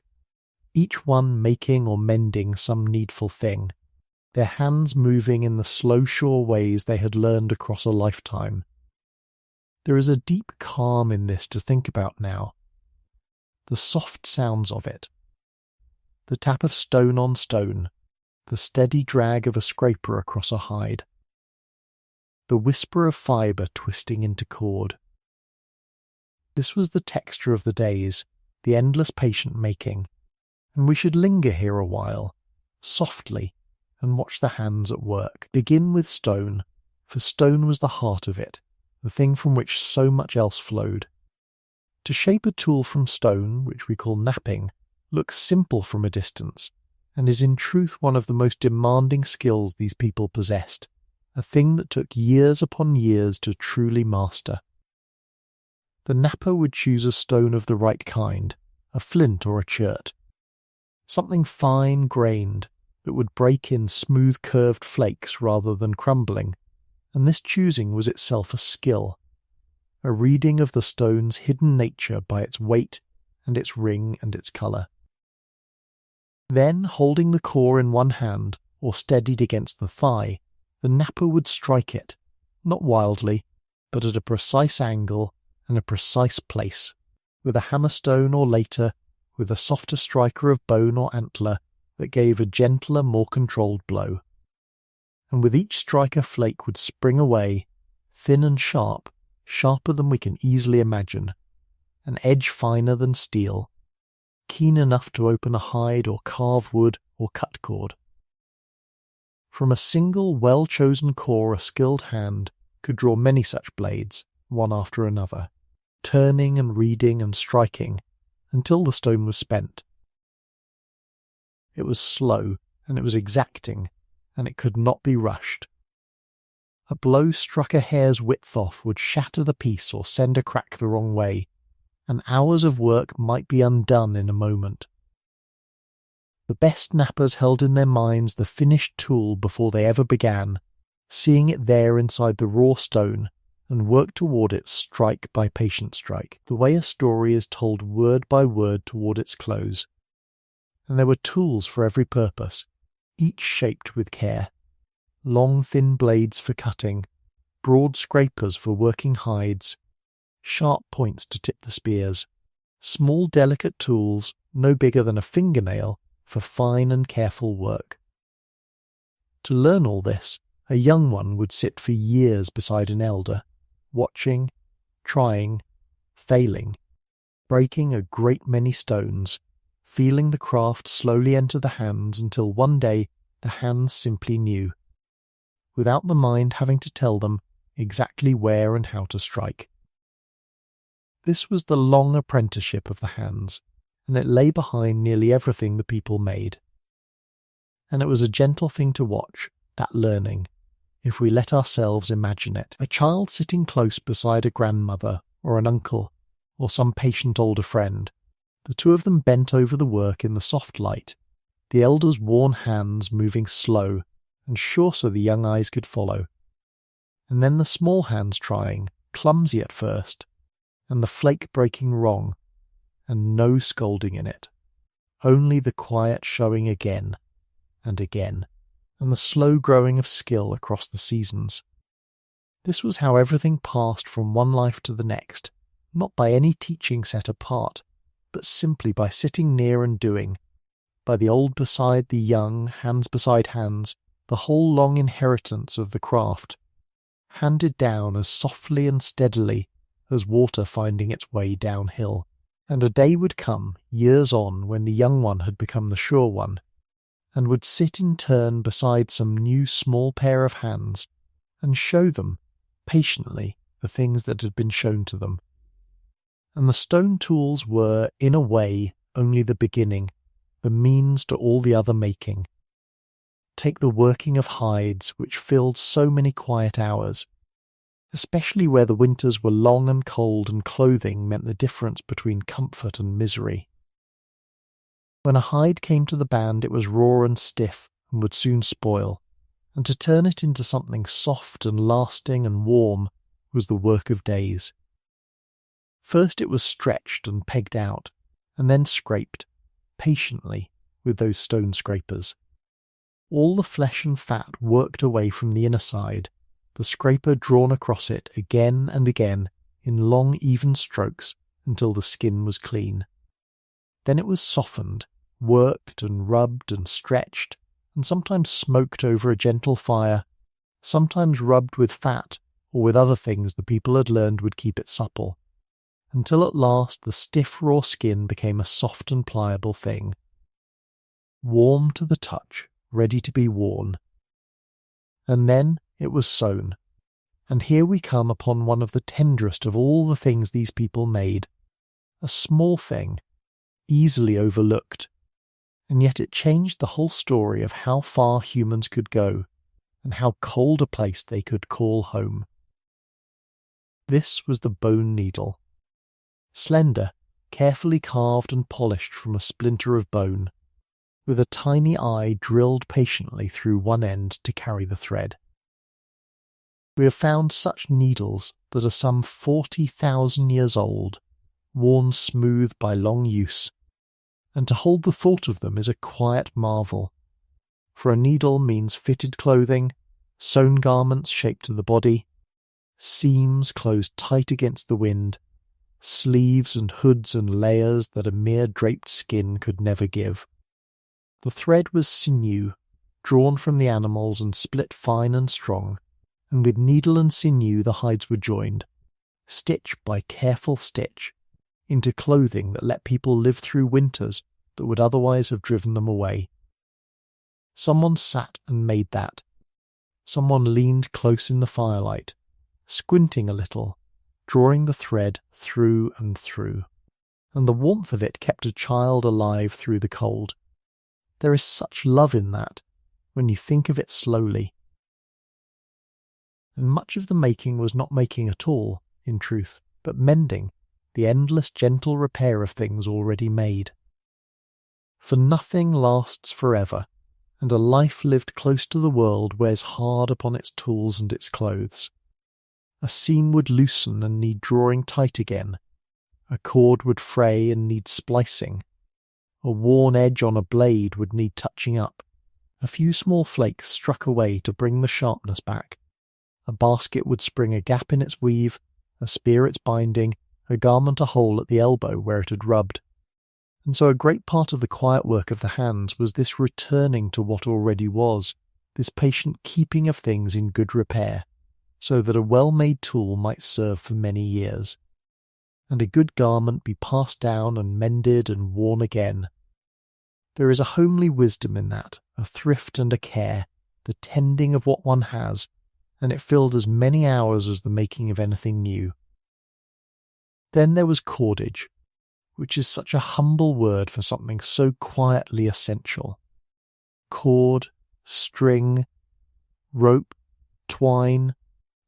each one making or mending some needful thing, their hands moving in the slow, sure ways they had learned across a lifetime. There is a deep calm in this to think about now. The soft sounds of it, the tap of stone on stone, the steady drag of a scraper across a hide, the whisper of fibre twisting into cord. This was the texture of the days, the endless patient making, and we should linger here a while, softly, and watch the hands at work. Begin with stone, for stone was the heart of it, the thing from which so much else flowed. To shape a tool from stone, which we call knapping, looks simple from a distance, and is in truth one of the most demanding skills these people possessed, a thing that took years upon years to truly master. The knapper would choose a stone of the right kind, a flint or a chert, something fine-grained that would break in smooth curved flakes rather than crumbling, and this choosing was itself a skill, a reading of the stone's hidden nature by its weight and its ring and its colour. Then, holding the core in one hand, or steadied against the thigh, the napper would strike it, not wildly, but at a precise angle and a precise place, with a hammerstone or later, with a softer striker of bone or antler that gave a gentler, more controlled blow. And with each strike a flake would spring away, thin and sharp, sharper than we can easily imagine, an edge finer than steel, keen enough to open a hide or carve wood or cut cord. From a single well-chosen core a skilled hand could draw many such blades, one after another, turning and reading and striking, until the stone was spent. It was slow, and it was exacting, and it could not be rushed. A blow struck a hair's width off would shatter the piece or send a crack the wrong way, and hours of work might be undone in a moment. The best knappers held in their minds the finished tool before they ever began, seeing it there inside the raw stone, and worked toward it strike by patient strike, the way a story is told word by word toward its close. And there were tools for every purpose, each shaped with care. Long thin blades for cutting, broad scrapers for working hides, sharp points to tip the spears, small delicate tools, no bigger than a fingernail, for fine and careful work. To learn all this, a young one would sit for years beside an elder, watching, trying, failing, breaking a great many stones, feeling the craft slowly enter the hands until one day the hands simply knew, without the mind having to tell them exactly where and how to strike. This was the long apprenticeship of the hands, and it lay behind nearly everything the people made. And it was a gentle thing to watch, that learning, if we let ourselves imagine it. A child sitting close beside a grandmother or an uncle or some patient older friend, the two of them bent over the work in the soft light, the elder's worn hands moving slow and sure so the young eyes could follow. And then the small hands trying, clumsy at first, and the flake breaking wrong, and no scolding in it, only the quiet showing again and again, and the slow growing of skill across the seasons. This was how everything passed from one life to the next, not by any teaching set apart, but simply by sitting near and doing, by the old beside the young, hands beside hands, the whole long inheritance of the craft, handed down as softly and steadily as water finding its way downhill. And a day would come, years on, when the young one had become the sure one, and would sit in turn beside some new small pair of hands, and show them, patiently, the things that had been shown to them. And the stone tools were, in a way, only the beginning, the means to all the other making. Take the working of hides, which filled so many quiet hours, especially where the winters were long and cold and clothing meant the difference between comfort and misery. When a hide came to the band it was raw and stiff and would soon spoil, and to turn it into something soft and lasting and warm was the work of days. First it was stretched and pegged out, and then scraped, patiently, with those stone scrapers. All the flesh and fat worked away from the inner side, the scraper drawn across it again and again in long even strokes until the skin was clean. Then it was softened, worked and rubbed and stretched, and sometimes smoked over a gentle fire, sometimes rubbed with fat or with other things the people had learned would keep it supple, until at last the stiff raw skin became a soft and pliable thing, warm to the touch, ready to be worn. And then it was sewn, and here we come upon one of the tenderest of all the things these people made, a small thing, easily overlooked, and yet it changed the whole story of how far humans could go, and how cold a place they could call home. This was the bone needle, slender, carefully carved and polished from a splinter of bone, with a tiny eye drilled patiently through one end to carry the thread. We have found such needles that are some 40,000 years old, worn smooth by long use, and to hold the thought of them is a quiet marvel, for a needle means fitted clothing, sewn garments shaped to the body, seams closed tight against the wind, sleeves and hoods and layers that a mere draped skin could never give. The thread was sinew, drawn from the animals and split fine and strong, and with needle and sinew the hides were joined, stitch by careful stitch, into clothing that let people live through winters that would otherwise have driven them away. Someone sat and made that. Someone leaned close in the firelight, squinting a little, drawing the thread through and through, and the warmth of it kept a child alive through the cold. There is such love in that, when you think of it slowly. And much of the making was not making at all, in truth, but mending, the endless gentle repair of things already made. For nothing lasts forever, and a life lived close to the world wears hard upon its tools and its clothes. A seam would loosen and need drawing tight again. A cord would fray and need splicing. A worn edge on a blade would need touching up. A few small flakes struck away to bring the sharpness back. A basket would spring a gap in its weave, a spear its binding, a garment a hole at the elbow where it had rubbed. And so a great part of the quiet work of the hands was this returning to what already was, this patient keeping of things in good repair, so that a well-made tool might serve for many years. and a good garment be passed down and mended and worn again. There is a homely wisdom in that, a thrift and a care, the tending of what one has, and it filled as many hours as the making of anything new. Then there was cordage, which is such a humble word for something so quietly essential. Cord, string, rope, twine,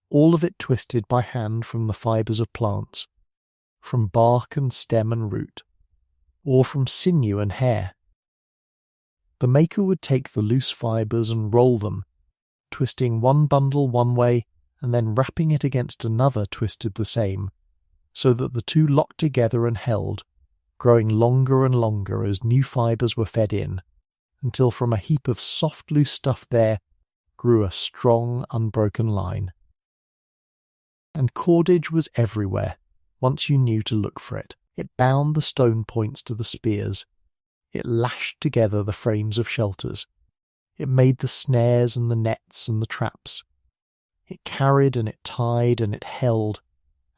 all of it twisted by hand from the fibres of plants, from bark and stem and root, or from sinew and hair. The maker would take the loose fibres and roll them, twisting one bundle one way and then wrapping it against another twisted the same, so that the two locked together and held, growing longer and longer as new fibres were fed in, until from a heap of soft loose stuff there grew a strong unbroken line. And cordage was everywhere, once you knew to look for it. It bound the stone points to the spears. It lashed together the frames of shelters. It made the snares and the nets and the traps. It carried and it tied and it held,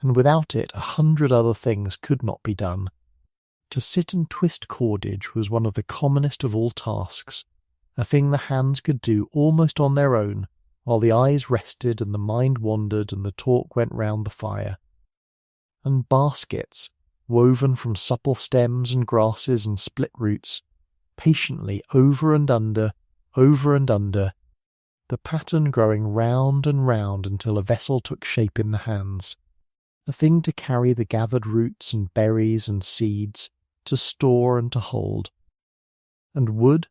and without it 100 other things could not be done. To sit and twist cordage was one of the commonest of all tasks, a thing the hands could do almost on their own, while the eyes rested and the mind wandered and the talk went round the fire. And baskets, woven from supple stems and grasses and split roots, patiently over and under, the pattern growing round and round until a vessel took shape in the hands, a thing to carry the gathered roots and berries and seeds, to store and to hold. And wood,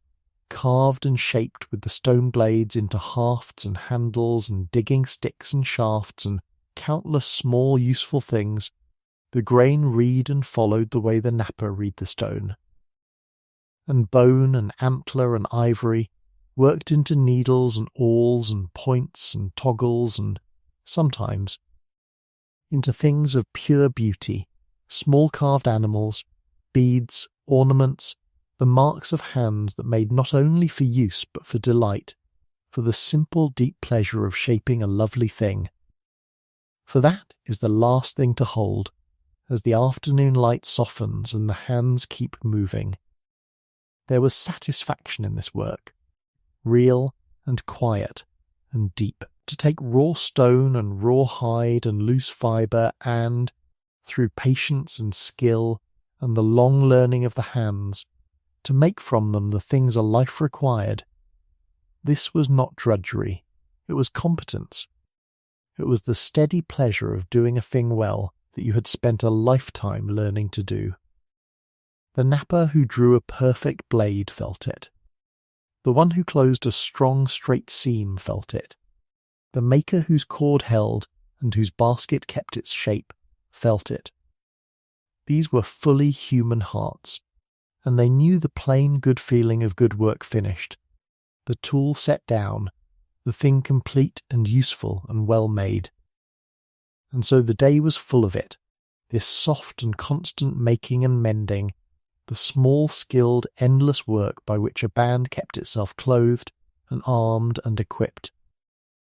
carved and shaped with the stone blades into hafts and handles and digging sticks and shafts and countless small useful things, the grain reed and followed the way the napper reed the stone. And bone and antler and ivory, worked into needles and awls and points and toggles and, sometimes, into things of pure beauty, small carved animals, beads, ornaments, the marks of hands that made not only for use but for delight, for the simple deep pleasure of shaping a lovely thing. For that is the last thing to hold, as the afternoon light softens and the hands keep moving. There was satisfaction in this work, real and quiet and deep, to take raw stone and raw hide and loose fibre and, through patience and skill and the long learning of the hands, to make from them the things a life required. This was not drudgery, it was competence. It was the steady pleasure of doing a thing well that you had spent a lifetime learning to do. The napper who drew a perfect blade felt it. The one who closed a strong straight seam felt it. The maker whose cord held and whose basket kept its shape felt it. These were fully human hearts, and they knew the plain good feeling of good work finished, the tool set down, the thing complete and useful and well made. And so the day was full of it, this soft and constant making and mending, the small skilled endless work by which a band kept itself clothed and armed and equipped.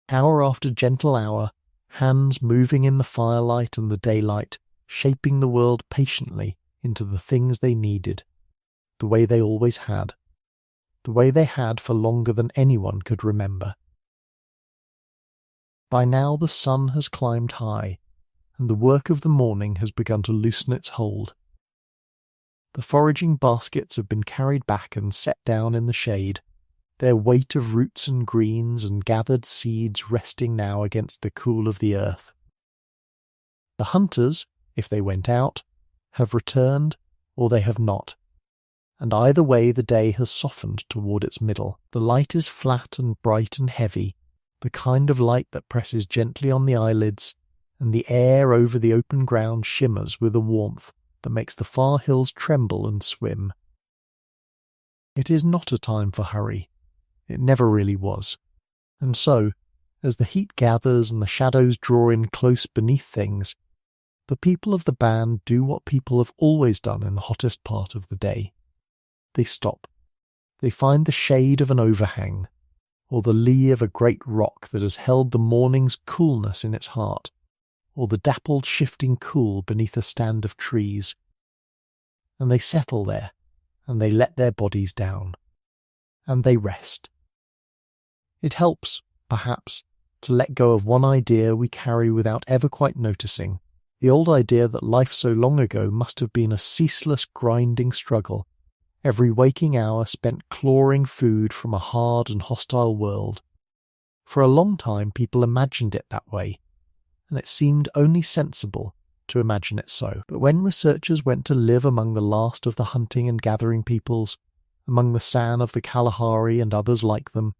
Hour after gentle hour, hands moving in the firelight and the daylight, shaping the world patiently into the things they needed, the way they always had, the way they had for longer than anyone could remember. By now the sun has climbed high, and the work of the morning has begun to loosen its hold. The foraging baskets have been carried back and set down in the shade, their weight of roots and greens and gathered seeds resting now against the cool of the earth. The hunters, if they went out, have returned or they have not, and either way the day has softened toward its middle. The light is flat and bright and heavy, the kind of light that presses gently on the eyelids, and the air over the open ground shimmers with a warmth that makes the far hills tremble and swim. It is not a time for hurry. It never really was. And so, as the heat gathers and the shadows draw in close beneath things, the people of the band do what people have always done in the hottest part of the day. They stop. They find the shade of an overhang, or the lee of a great rock that has held the morning's coolness in its heart, or the dappled shifting cool beneath a stand of trees. And they settle there, and they let their bodies down, and they rest. It helps, perhaps, to let go of one idea we carry without ever quite noticing, the old idea that life so long ago must have been a ceaseless grinding struggle, every waking hour spent clawing food from a hard and hostile world. For a long time people imagined it that way, and it seemed only sensible to imagine it so. But when researchers went to live among the last of the hunting and gathering peoples, among the San of the Kalahari and others like them,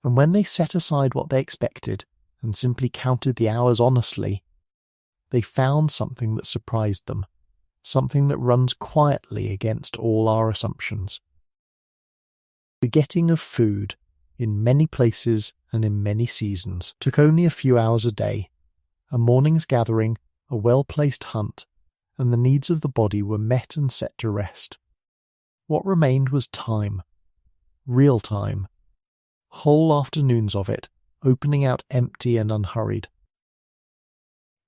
and when they set aside what they expected and simply counted the hours honestly, they found something that surprised them, something that runs quietly against all our assumptions. The getting of food, in many places and in many seasons, took only a few hours a day. A morning's gathering, a well-placed hunt, and the needs of the body were met and set to rest. What remained was time, real time, whole afternoons of it, opening out empty and unhurried.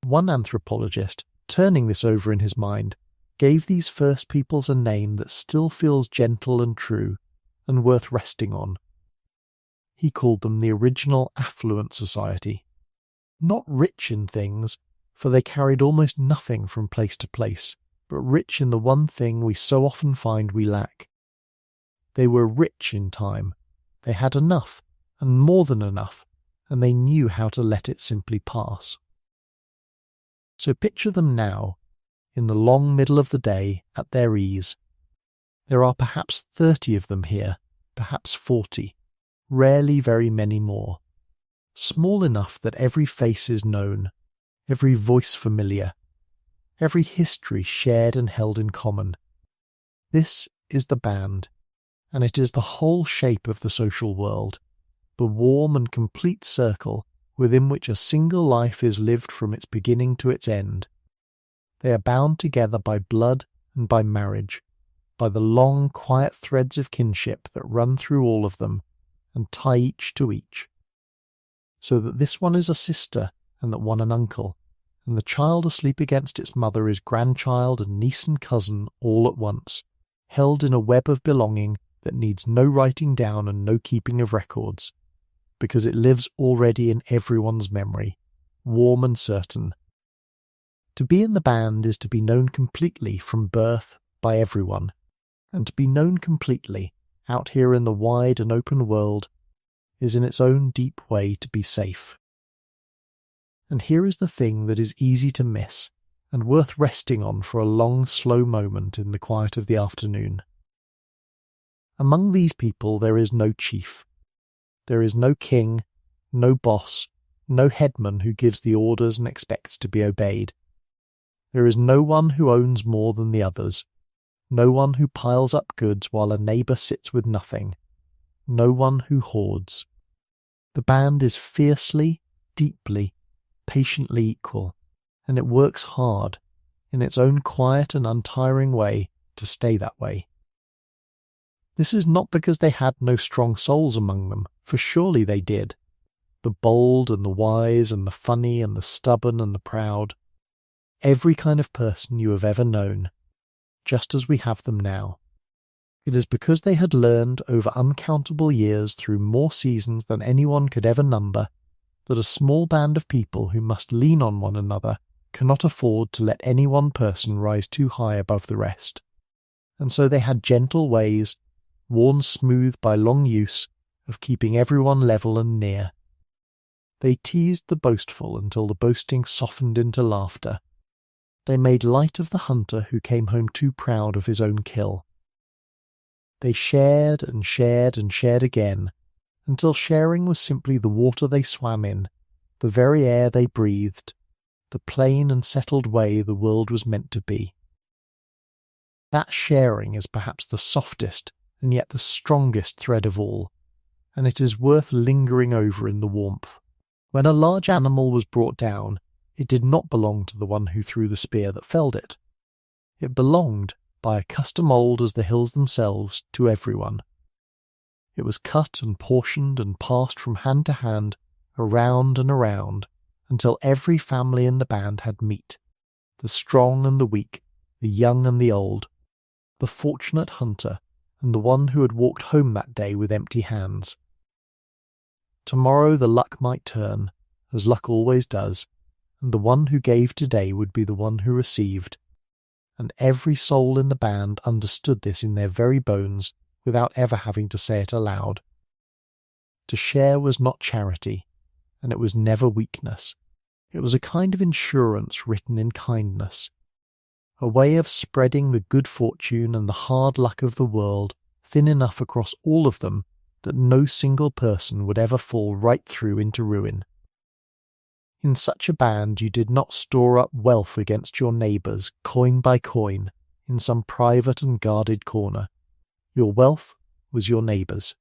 One anthropologist, turning this over in his mind, gave these first peoples a name that still feels gentle and true, and worth resting on. He called them the original affluent society. Not rich in things, for they carried almost nothing from place to place, but rich in the one thing we so often find we lack. They were rich in time. They had enough, and more than enough, and they knew how to let it simply pass. So picture them now, in the long middle of the day, at their ease. There are perhaps 30 of them here, perhaps 40, rarely very many more. Small enough that every face is known, every voice familiar, every history shared and held in common. This is the band, and it is the whole shape of the social world, the warm and complete circle within which a single life is lived from its beginning to its end. They are bound together by blood and by marriage, by the long, quiet threads of kinship that run through all of them and tie each to each, so that this one is a sister and that one an uncle, and the child asleep against its mother is grandchild and niece and cousin all at once, held in a web of belonging that needs no writing down and no keeping of records, because it lives already in everyone's memory, warm and certain. To be in the band is to be known completely from birth by everyone, and to be known completely out here in the wide and open world is in its own deep way to be safe. And here is the thing that is easy to miss, and worth resting on for a long, slow moment in the quiet of the afternoon. Among these people there is no chief. There is no king, no boss, no headman who gives the orders and expects to be obeyed. There is no one who owns more than the others, no one who piles up goods while a neighbour sits with nothing, no one who hoards. The band is fiercely, deeply, patiently equal, and it works hard, in its own quiet and untiring way, to stay that way. This is not because they had no strong souls among them, for surely they did. The bold and the wise and the funny and the stubborn and the proud. Every kind of person you have ever known, just as we have them now. It is because they had learned over uncountable years through more seasons than anyone could ever number, that a small band of people who must lean on one another cannot afford to let any one person rise too high above the rest. And so they had gentle ways, worn smooth by long use, of keeping everyone level and near. They teased the boastful until the boasting softened into laughter. They made light of the hunter who came home too proud of his own kill. They shared and shared and shared again, until sharing was simply the water they swam in, the very air they breathed, the plain and settled way the world was meant to be. That sharing is perhaps the softest and yet the strongest thread of all, and it is worth lingering over in the warmth. When a large animal was brought down, it did not belong to the one who threw the spear that felled it. It belonged, by a custom old as the hills themselves, to everyone. It was cut and portioned and passed from hand to hand, around and around, until every family in the band had meat, the strong and the weak, the young and the old, the fortunate hunter and the one who had walked home that day with empty hands. Tomorrow the luck might turn, as luck always does, and the one who gave today would be the one who received. And every soul in the band understood this in their very bones without ever having to say it aloud. To share was not charity, and it was never weakness. It was a kind of insurance written in kindness, a way of spreading the good fortune and the hard luck of the world thin enough across all of them that no single person would ever fall right through into ruin. In such a band you did not store up wealth against your neighbours, coin by coin, in some private and guarded corner. Your wealth was your neighbour's.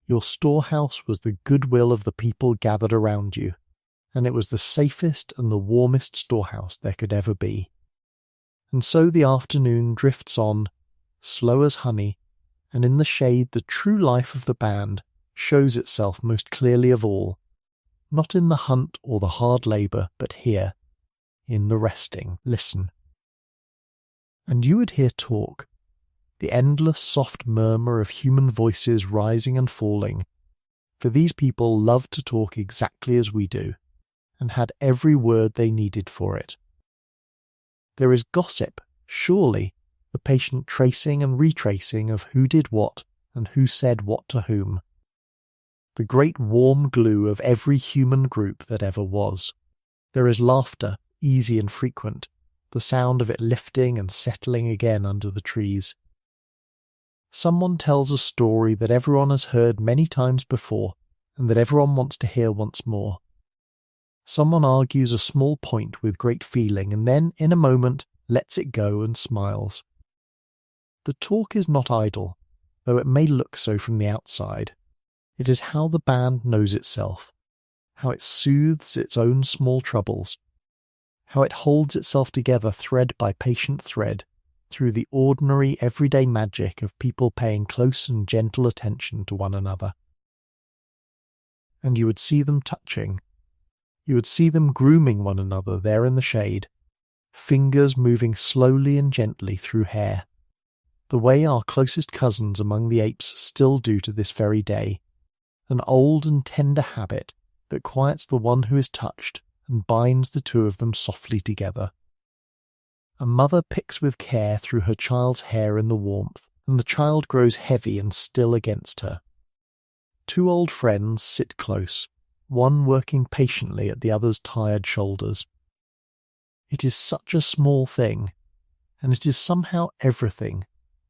Your storehouse was the goodwill of the people gathered around you, and it was the safest and the warmest storehouse there could ever be. And so the afternoon drifts on, slow as honey, and in the shade the true life of the band shows itself most clearly of all, not in the hunt or the hard labour, but here, in the resting. Listen. And you would hear talk, the endless soft murmur of human voices rising and falling, for these people loved to talk exactly as we do, and had every word they needed for it. There is gossip, surely, the patient tracing and retracing of who did what and who said what to whom. The great warm glue of every human group that ever was. There is laughter, easy and frequent, the sound of it lifting and settling again under the trees. Someone tells a story that everyone has heard many times before and that everyone wants to hear once more. Someone argues a small point with great feeling and then, in a moment, lets it go and smiles. The talk is not idle, though it may look so from the outside. It is how the band knows itself, how it soothes its own small troubles, how it holds itself together thread by patient thread through the ordinary everyday magic of people paying close and gentle attention to one another. And you would see them touching. You would see them grooming one another there in the shade, fingers moving slowly and gently through hair, the way our closest cousins among the apes still do to this very day, an old and tender habit that quiets the one who is touched and binds the two of them softly together. A mother picks with care through her child's hair in the warmth, and the child grows heavy and still against her. Two old friends sit close, one working patiently at the other's tired shoulders. It is such a small thing, and it is somehow everything,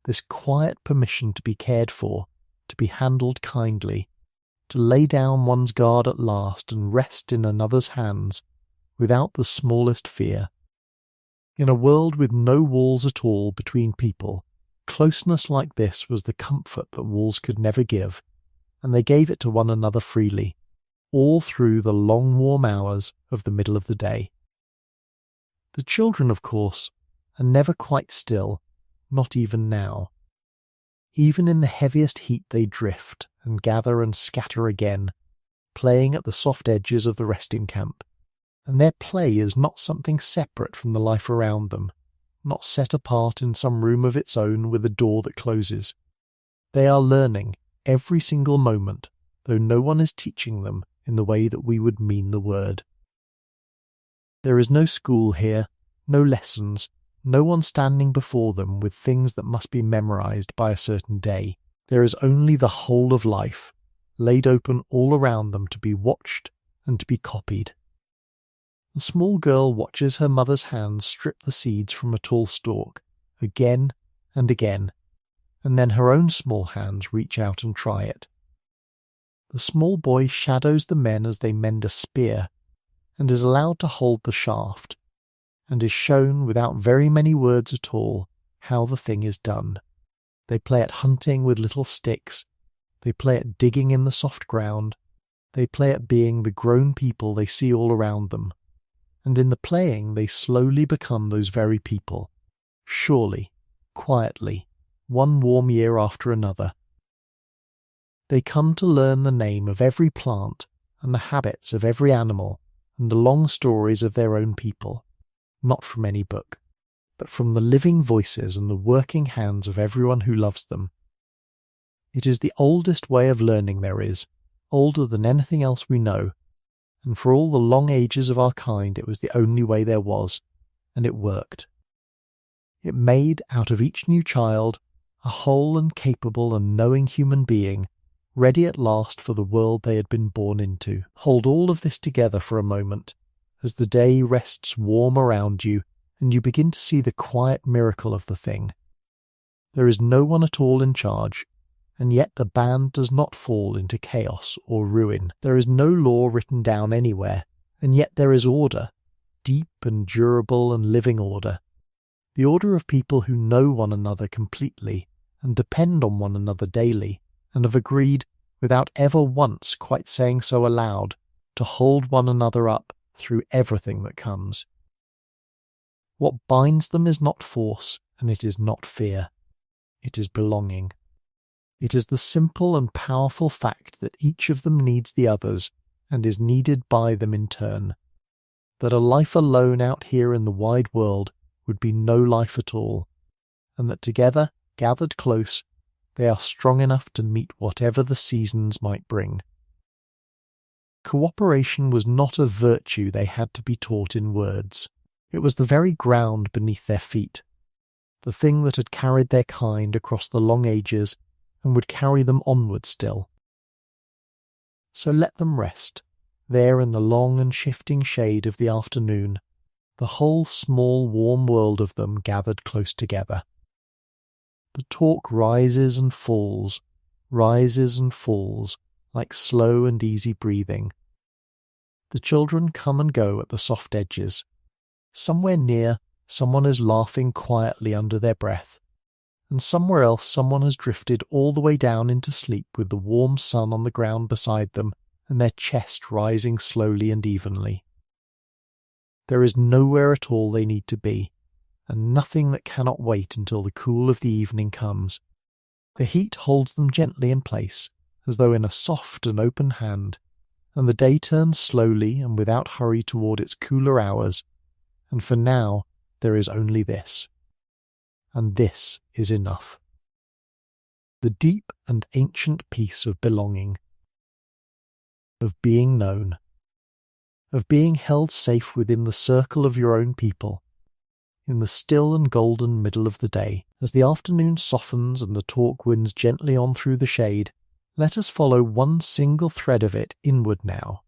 this quiet permission to be cared for, to be handled kindly, to lay down one's guard at last and rest in another's hands, without the smallest fear. In a world with no walls at all between people, closeness like this was the comfort that walls could never give, and they gave it to one another freely, all through the long warm hours of the middle of the day. The children, of course, are never quite still, not even now. Even in the heaviest heat they drift and gather and scatter again, playing at the soft edges of the resting camp, and their play is not something separate from the life around them, not set apart in some room of its own with a door that closes. They are learning every single moment, though no one is teaching them in the way that we would mean the word. There is no school here, no lessons, no one standing before them with things that must be memorized by a certain day. There is only the whole of life, laid open all around them to be watched and to be copied. The small girl watches her mother's hands strip the seeds from a tall stalk, again and again, and then her own small hands reach out and try it. The small boy shadows the men as they mend a spear, and is allowed to hold the shaft, and is shown without very many words at all how the thing is done. They play at hunting with little sticks, they play at digging in the soft ground, they play at being the grown people they see all around them, and in the playing they slowly become those very people, surely, quietly, one warm year after another. They come to learn the name of every plant and the habits of every animal and the long stories of their own people, not from any book, but from the living voices and the working hands of everyone who loves them. It is the oldest way of learning there is, older than anything else we know, and for all the long ages of our kind it was the only way there was, and it worked. It made out of each new child a whole and capable and knowing human being, ready at last for the world they had been born into. Hold all of this together for a moment, as the day rests warm around you, and you begin to see the quiet miracle of the thing. There is no one at all in charge, and yet the band does not fall into chaos or ruin. There is no law written down anywhere, and yet there is order, deep and durable and living order. The order of people who know one another completely and depend on one another daily, and have agreed, without ever once quite saying so aloud, to hold one another up through everything that comes. What binds them is not force, and it is not fear. It is belonging. It is the simple and powerful fact that each of them needs the others, and is needed by them in turn. That a life alone out here in the wide world would be no life at all, and that together, gathered close, they are strong enough to meet whatever the seasons might bring. Cooperation was not a virtue they had to be taught in words. It was the very ground beneath their feet, the thing that had carried their kind across the long ages and would carry them onward still. So let them rest, there in the long and shifting shade of the afternoon, the whole small warm world of them gathered close together. The talk rises and falls, like slow and easy breathing. The children come and go at the soft edges. Somewhere near, someone is laughing quietly under their breath, and somewhere else someone has drifted all the way down into sleep with the warm sun on the ground beside them and their chest rising slowly and evenly. There is nowhere at all they need to be, and nothing that cannot wait until the cool of the evening comes. The heat holds them gently in place, as though in a soft and open hand, and the day turns slowly and without hurry toward its cooler hours, and for now there is only this. And this is enough. The deep and ancient peace of belonging, of being known, of being held safe within the circle of your own people, in the still and golden middle of the day. As the afternoon softens and the talk winds gently on through the shade, let us follow one single thread of it inward now,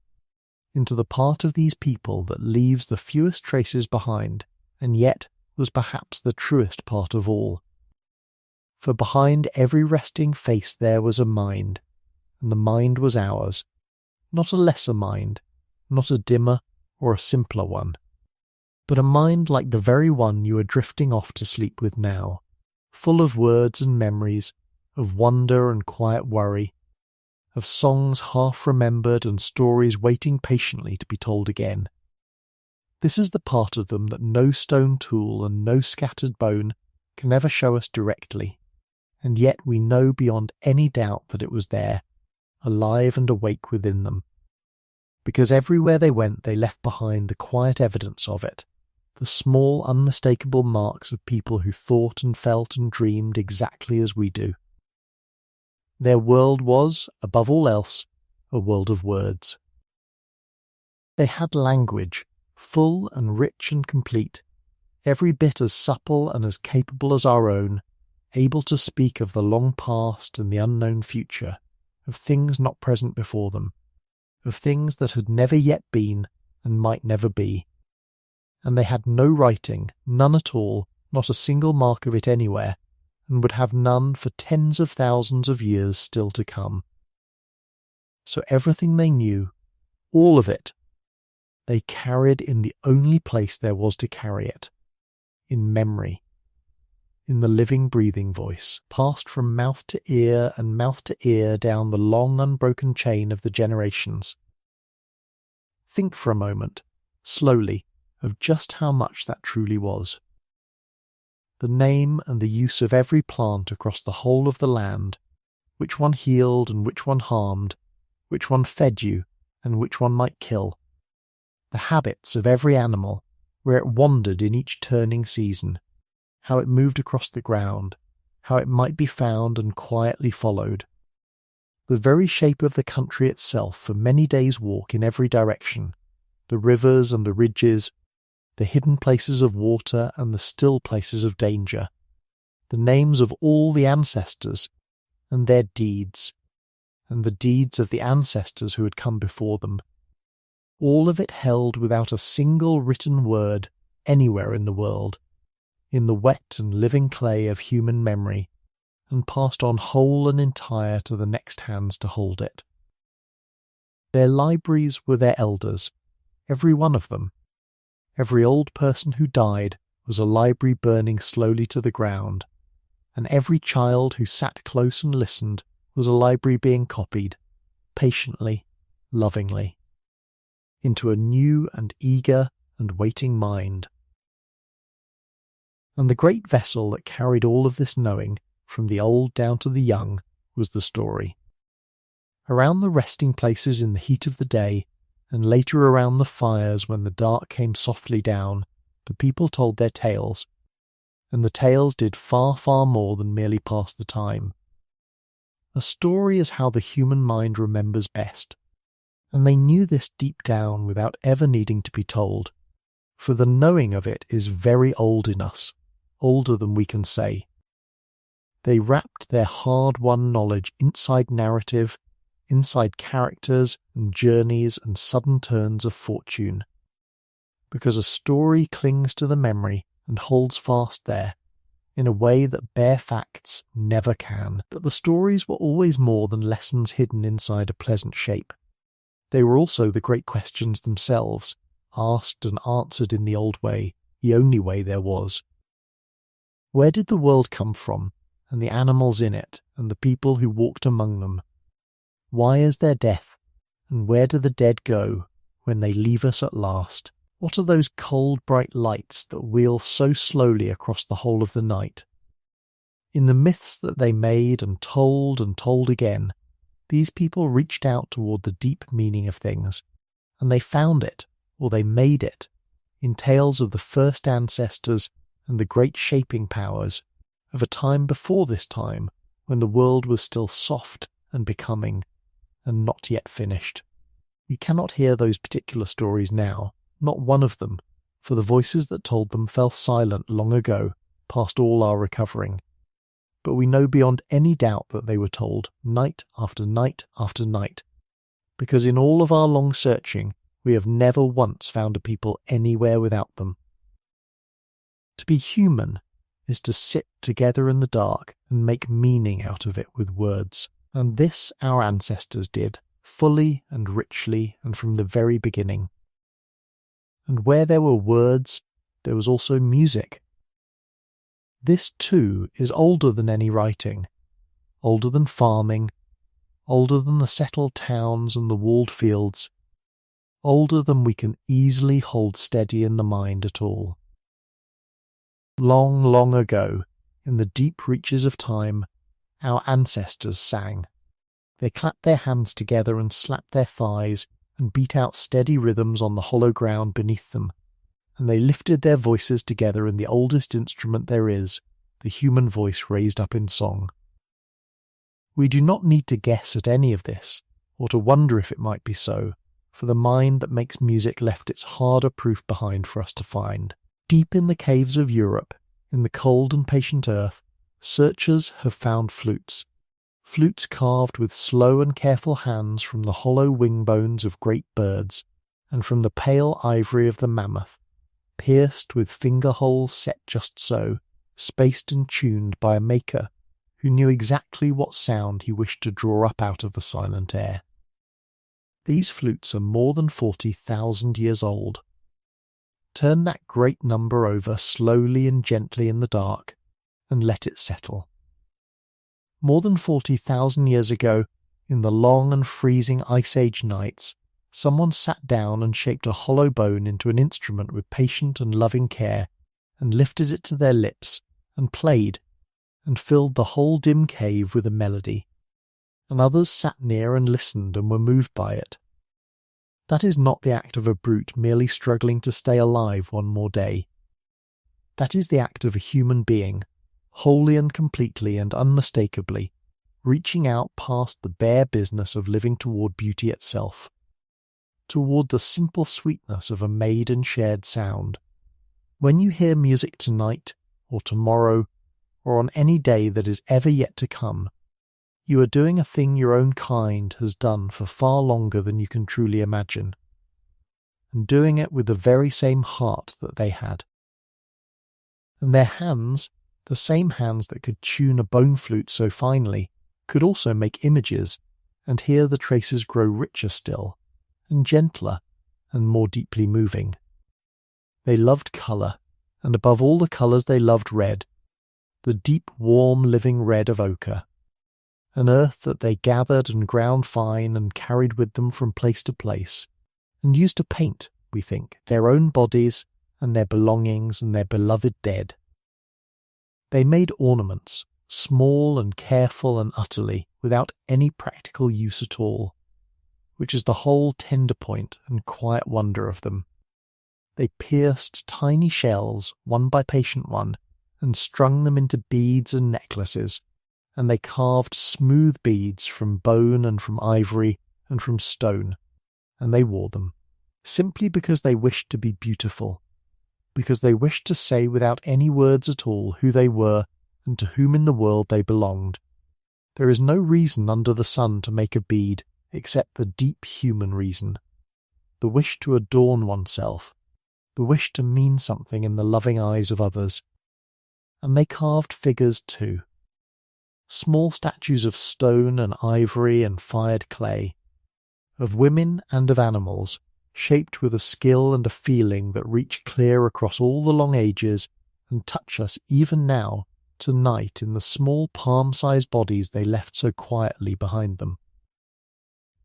into the part of these people that leaves the fewest traces behind, and yet was perhaps the truest part of all. For behind every resting face there was a mind, and the mind was ours, not a lesser mind, not a dimmer or a simpler one, but a mind like the very one you are drifting off to sleep with now, full of words and memories, of wonder and quiet worry, of songs half remembered and stories waiting patiently to be told again. This is the part of them that no stone tool and no scattered bone can ever show us directly, and yet we know beyond any doubt that it was there, alive and awake within them, because everywhere they went they left behind the quiet evidence of it, the small unmistakable marks of people who thought and felt and dreamed exactly as we do. Their world was, above all else, a world of words. They had language, full and rich and complete, every bit as supple and as capable as our own, able to speak of the long past and the unknown future, of things not present before them, of things that had never yet been and might never be. And they had no writing, none at all, not a single mark of it anywhere, and would have none for tens of thousands of years still to come. So everything they knew, all of it, they carried in the only place there was to carry it, in memory, in the living breathing voice, passed from mouth to ear and mouth to ear down the long unbroken chain of the generations. Think for a moment, slowly, of just how much that truly was. The name and the use of every plant across the whole of the land, which one healed and which one harmed, which one fed you and which one might kill. the habits of every animal, where it wandered in each turning season, how it moved across the ground, how it might be found and quietly followed. The very shape of the country itself for many days' walk in every direction, the rivers and the ridges, the hidden places of water and the still places of danger, the names of all the ancestors and their deeds, and the deeds of the ancestors who had come before them. All of it held without a single written word anywhere in the world, in the wet and living clay of human memory, and passed on whole and entire to the next hands to hold it. Their libraries were their elders, every one of them. Every old person who died was a library burning slowly to the ground, and every child who sat close and listened was a library being copied, patiently, lovingly, into a new and eager and waiting mind. And the great vessel that carried all of this knowing, from the old down to the young, was the story. Around the resting places in the heat of the day, and later around the fires when the dark came softly down, the people told their tales, and the tales did far, far more than merely pass the time. A story is how the human mind remembers best, and they knew this deep down without ever needing to be told, for the knowing of it is very old in us, older than we can say. They wrapped their hard-won knowledge inside narrative, inside characters and journeys and sudden turns of fortune, because a story clings to the memory and holds fast there, in a way that bare facts never can. But the stories were always more than lessons hidden inside a pleasant shape. They were also the great questions themselves, asked and answered in the old way, the only way there was. Where did the world come from, and the animals in it, and the people who walked among them? Why is there death, and where do the dead go when they leave us at last? What are those cold bright lights that wheel so slowly across the whole of the night? In the myths that they made and told again, these people reached out toward the deep meaning of things, and they found it, or they made it, in tales of the first ancestors and the great shaping powers of a time before this time when the world was still soft and becoming, and not yet finished. We cannot hear those particular stories now, not one of them, for the voices that told them fell silent long ago, past all our recovering. But we know beyond any doubt that they were told, night after night after night, because in all of our long searching we have never once found a people anywhere without them. To be human is to sit together in the dark and make meaning out of it with words, and this our ancestors did, fully and richly and from the very beginning. And where there were words, there was also music. This too is older than any writing, older than farming, older than the settled towns and the walled fields, older than we can easily hold steady in the mind at all. Long, long ago, in the deep reaches of time, our ancestors sang. They clapped their hands together and slapped their thighs and beat out steady rhythms on the hollow ground beneath them, and they lifted their voices together in the oldest instrument there is, the human voice raised up in song. We do not need to guess at any of this, or to wonder if it might be so, for the mind that makes music left its harder proof behind for us to find. Deep in the caves of Europe, in the cold and patient earth, searchers have found flutes carved with slow and careful hands from the hollow wing bones of great birds, and from the pale ivory of the mammoth, pierced with finger holes set just so, spaced and tuned by a maker who knew exactly what sound he wished to draw up out of the silent air. These flutes are more than 40,000 years old. Turn that great number over slowly and gently in the dark, and let it settle. More than 40,000 years ago, in the long and freezing Ice Age nights, someone sat down and shaped a hollow bone into an instrument with patient and loving care, and lifted it to their lips, and played, and filled the whole dim cave with a melody. And others sat near and listened and were moved by it. That is not the act of a brute merely struggling to stay alive one more day. That is the act of a human being, wholly and completely and unmistakably, reaching out past the bare business of living toward beauty itself, toward the simple sweetness of a made and shared sound. When you hear music tonight, or tomorrow, or on any day that is ever yet to come, you are doing a thing your own kind has done for far longer than you can truly imagine, and doing it with the very same heart that they had. And their hands, the same hands that could tune a bone flute so finely, could also make images, and here the traces grow richer still, and gentler, and more deeply moving. They loved colour, and above all the colours they loved red, the deep, warm, living red of ochre, an earth that they gathered and ground fine and carried with them from place to place, and used to paint, we think, their own bodies and their belongings and their beloved dead. They made ornaments, small and careful and utterly, without any practical use at all, which is the whole tender point and quiet wonder of them. They pierced tiny shells, one by patient one, and strung them into beads and necklaces, and they carved smooth beads from bone and from ivory and from stone, and they wore them, simply because they wished to be beautiful, because they wished to say without any words at all who they were and to whom in the world they belonged. There is no reason under the sun to make a bead except the deep human reason, the wish to adorn oneself, the wish to mean something in the loving eyes of others. And they carved figures too, small statues of stone and ivory and fired clay, of women and of animals, shaped with a skill and a feeling that reach clear across all the long ages and touch us even now, tonight, in the small palm-sized bodies they left so quietly behind them.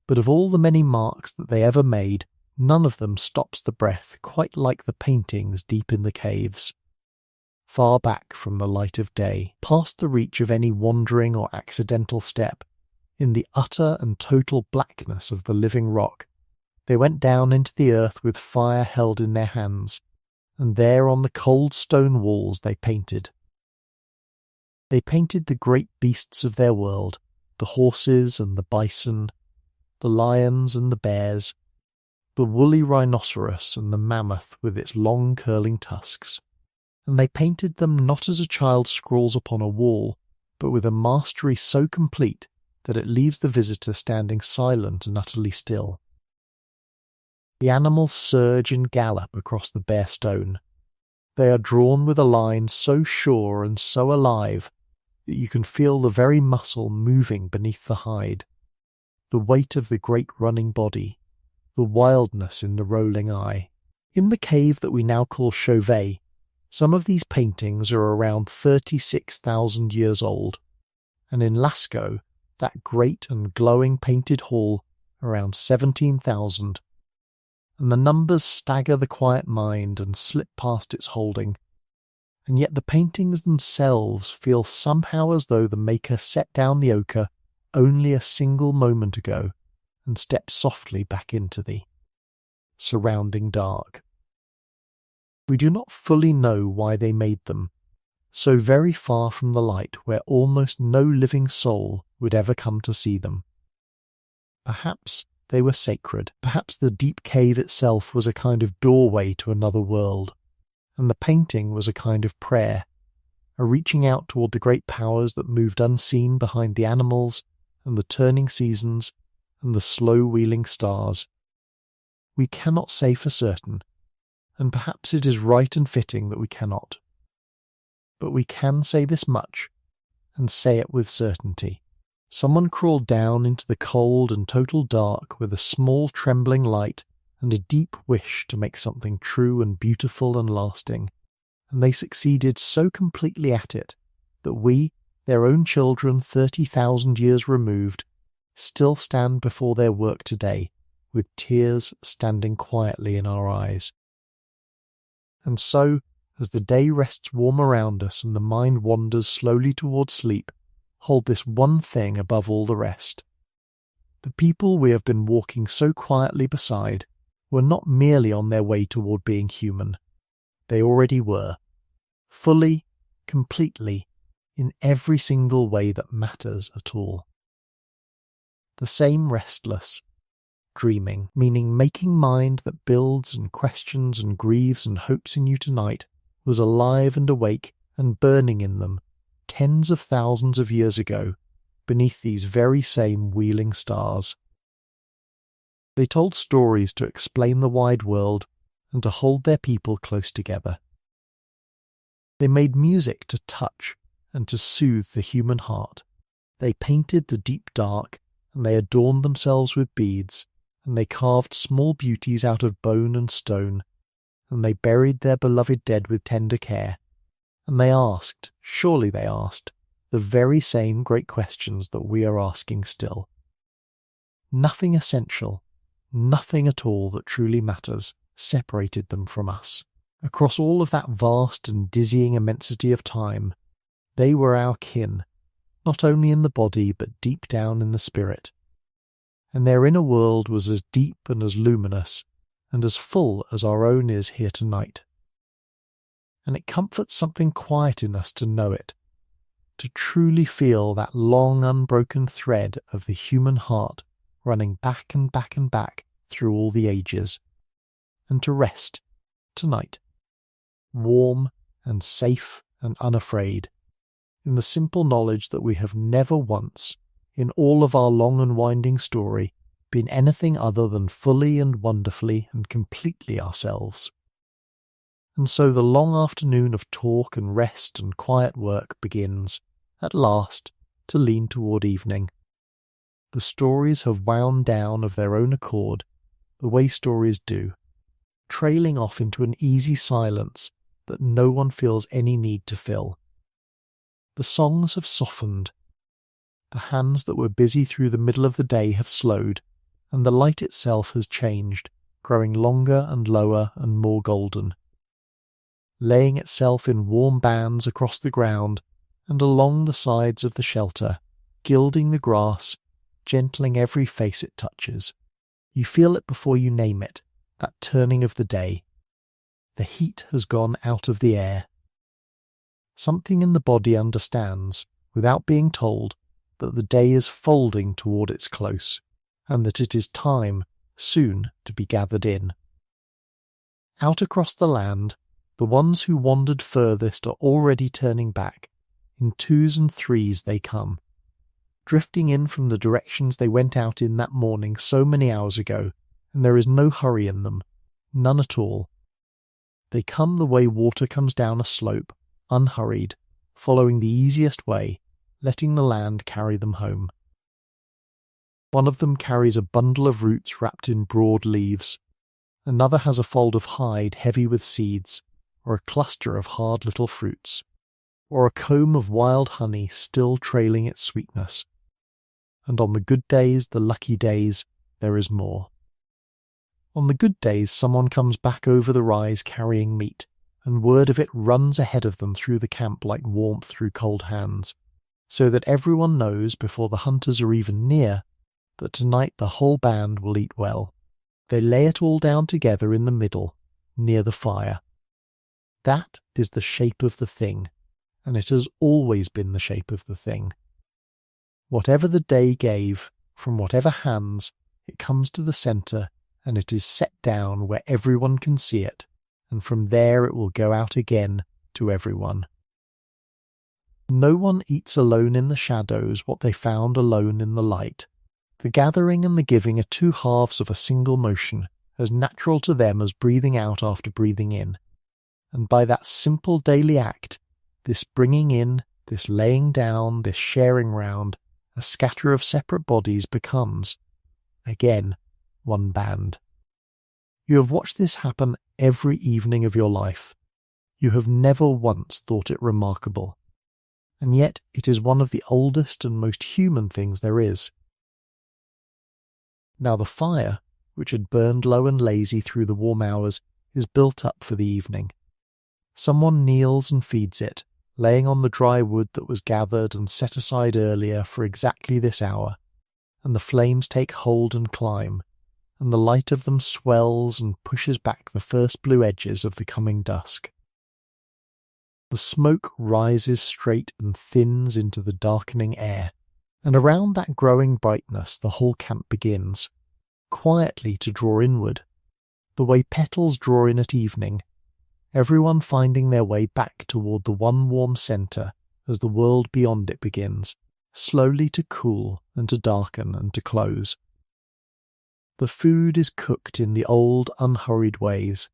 But of all the many marks that they ever made, none of them stops the breath quite like the paintings deep in the caves, far back from the light of day, past the reach of any wandering or accidental step, in the utter and total blackness of the living rock. They went down into the earth with fire held in their hands, and there on the cold stone walls they painted. They painted the great beasts of their world, the horses and the bison, the lions and the bears, the woolly rhinoceros and the mammoth with its long curling tusks. And they painted them not as a child scrawls upon a wall, but with a mastery so complete that it leaves the visitor standing silent and utterly still. The animals surge and gallop across the bare stone. They are drawn with a line so sure and so alive that you can feel the very muscle moving beneath the hide, the weight of the great running body, the wildness in the rolling eye. In the cave that we now call Chauvet, some of these paintings are around 36,000 years old, and in Lascaux, that great and glowing painted hall, around 17,000. And the numbers stagger the quiet mind and slip past its holding, and yet the paintings themselves feel somehow as though the maker set down the ochre only a single moment ago and stepped softly back into the surrounding dark. We do not fully know why they made them, so very far from the light where almost no living soul would ever come to see them. Perhaps they were sacred. Perhaps the deep cave itself was a kind of doorway to another world, and the painting was a kind of prayer, a reaching out toward the great powers that moved unseen behind the animals and the turning seasons and the slow-wheeling stars. We cannot say for certain, and perhaps it is right and fitting that we cannot. But we can say this much, and say it with certainty. Someone crawled down into the cold and total dark with a small trembling light and a deep wish to make something true and beautiful and lasting, and they succeeded so completely at it that we, their own children 30,000 years removed, still stand before their work today with tears standing quietly in our eyes. And so, as the day rests warm around us and the mind wanders slowly towards sleep, hold this one thing above all the rest. The people we have been walking so quietly beside, were not merely on their way toward being human. They already were, fully, completely, in every single way that matters at all. The same restless, dreaming, meaning making mind that builds and questions and grieves and hopes in you tonight, was alive and awake and burning in them tens of thousands of years ago beneath these very same wheeling stars. They told stories to explain the wide world and to hold their people close together. They made music to touch and to soothe the human heart. They painted the deep dark, and they adorned themselves with beads, and they carved small beauties out of bone and stone, and they buried their beloved dead with tender care, and they asked, surely they asked, the very same great questions that we are asking still. Nothing essential, nothing at all that truly matters, separated them from us. Across all of that vast and dizzying immensity of time, they were our kin, not only in the body but deep down in the spirit. And their inner world was as deep and as luminous and as full as our own is here tonight. And it comforts something quiet in us to know it, to truly feel that long unbroken thread of the human heart running back and back and back through all the ages, and to rest tonight, warm and safe and unafraid, in the simple knowledge that we have never once, in all of our long and winding story, been anything other than fully and wonderfully and completely ourselves. And so the long afternoon of talk and rest and quiet work begins, at last, to lean toward evening. The stories have wound down of their own accord, the way stories do, trailing off into an easy silence that no one feels any need to fill. The songs have softened. The hands that were busy through the middle of the day have slowed, and the light itself has changed, growing longer and lower and more golden, laying itself in warm bands across the ground and along the sides of the shelter, gilding the grass, gentling every face it touches. You feel it before you name it, that turning of the day. The heat has gone out of the air. Something in the body understands, without being told, that the day is folding toward its close, and that it is time, soon, to be gathered in. Out across the land, the ones who wandered furthest are already turning back. In twos and threes they come, drifting in from the directions they went out in that morning so many hours ago, and there is no hurry in them, none at all. They come the way water comes down a slope, unhurried, following the easiest way, letting the land carry them home. One of them carries a bundle of roots wrapped in broad leaves. Another has a fold of hide heavy with seeds, or a cluster of hard little fruits, or a comb of wild honey still trailing its sweetness. And on the good days, the lucky days, there is more. On the good days, someone comes back over the rise carrying meat, and word of it runs ahead of them through the camp like warmth through cold hands, so that everyone knows before the hunters are even near that tonight the whole band will eat well. They lay it all down together in the middle, near the fire. That is the shape of the thing, and it has always been the shape of the thing. Whatever the day gave, from whatever hands, it comes to the centre, and it is set down where everyone can see it, and from there it will go out again to everyone. No one eats alone in the shadows what they found alone in the light. The gathering and the giving are two halves of a single motion, as natural to them as breathing out after breathing in. And by that simple daily act, this bringing in, this laying down, this sharing round, a scatter of separate bodies becomes, again, one band. You have watched this happen every evening of your life. You have never once thought it remarkable. And yet it is one of the oldest and most human things there is. Now the fire, which had burned low and lazy through the warm hours, is built up for the evening. Someone kneels and feeds it, laying on the dry wood that was gathered and set aside earlier for exactly this hour, and the flames take hold and climb, and the light of them swells and pushes back the first blue edges of the coming dusk. The smoke rises straight and thins into the darkening air, and around that growing brightness the whole camp begins, quietly to draw inward, the way petals draw in at evening, everyone finding their way back toward the one warm centre as the world beyond it begins, slowly to cool and to darken and to close. The food is cooked in the old, unhurried ways.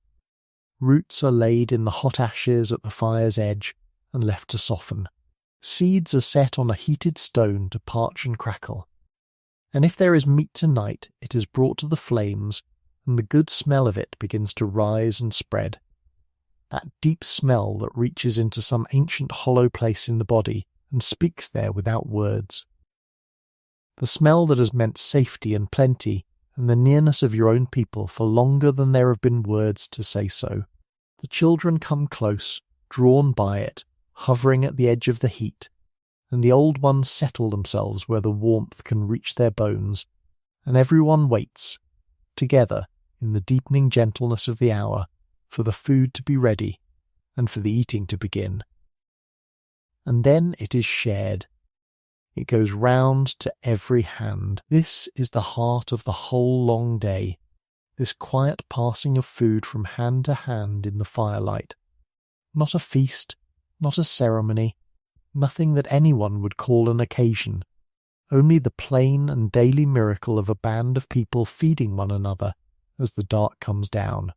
Roots are laid in the hot ashes at the fire's edge and left to soften. Seeds are set on a heated stone to parch and crackle. And if there is meat tonight, it is brought to the flames, and the good smell of it begins to rise and spread. That deep smell that reaches into some ancient hollow place in the body and speaks there without words. The smell that has meant safety and plenty and the nearness of your own people for longer than there have been words to say so. The children come close, drawn by it, hovering at the edge of the heat, and the old ones settle themselves where the warmth can reach their bones, and everyone waits, together in the deepening gentleness of the hour, for the food to be ready and for the eating to begin. And then it is shared. It goes round to every hand. This is the heart of the whole long day, this quiet passing of food from hand to hand in the firelight. Not a feast, not a ceremony, nothing that anyone would call an occasion, only the plain and daily miracle of a band of people feeding one another as the dark comes down.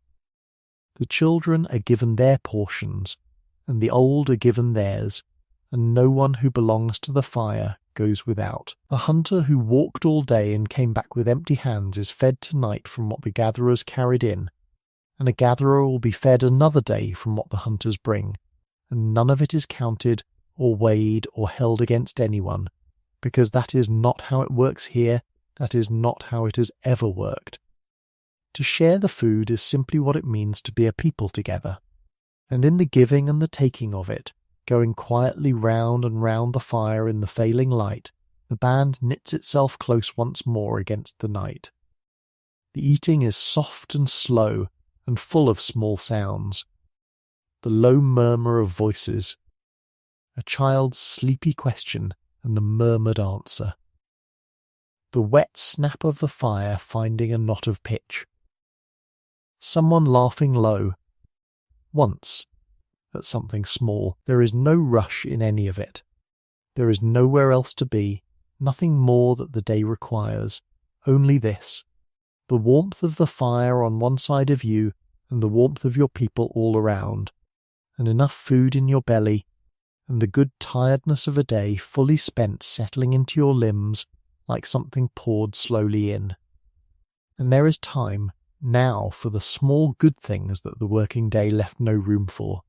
The children are given their portions, and the old are given theirs, and no one who belongs to the fire goes without. A hunter who walked all day and came back with empty hands is fed tonight from what the gatherers carried in, and a gatherer will be fed another day from what the hunters bring, and none of it is counted or weighed or held against anyone, because that is not how it works here, that is not how it has ever worked. To share the food is simply what it means to be a people together, and in the giving and the taking of it, going quietly round and round the fire in the failing light, the band knits itself close once more against the night. The eating is soft and slow and full of small sounds. The low murmur of voices, a child's sleepy question and the murmured answer. The wet snap of the fire finding a knot of pitch. Someone laughing low, once, at something small. There is no rush in any of it. There is nowhere else to be, nothing more that the day requires, only this, the warmth of the fire on one side of you and the warmth of your people all around, and enough food in your belly, and the good tiredness of a day fully spent settling into your limbs like something poured slowly in. And there is time now for the small good things that the working day left no room for.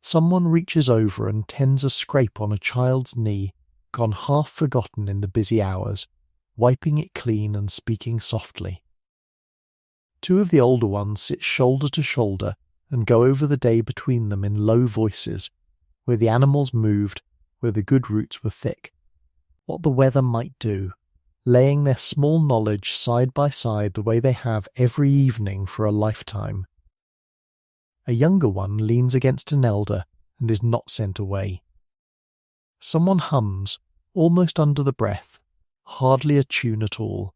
Someone reaches over and tends a scrape on a child's knee, gone half forgotten in the busy hours, wiping it clean and speaking softly. Two of the older ones sit shoulder to shoulder and go over the day between them in low voices, where the animals moved, where the good roots were thick, what the weather might do, laying their small knowledge side by side the way they have every evening for a lifetime. A younger one leans against an elder and is not sent away. Someone hums, almost under the breath, hardly a tune at all.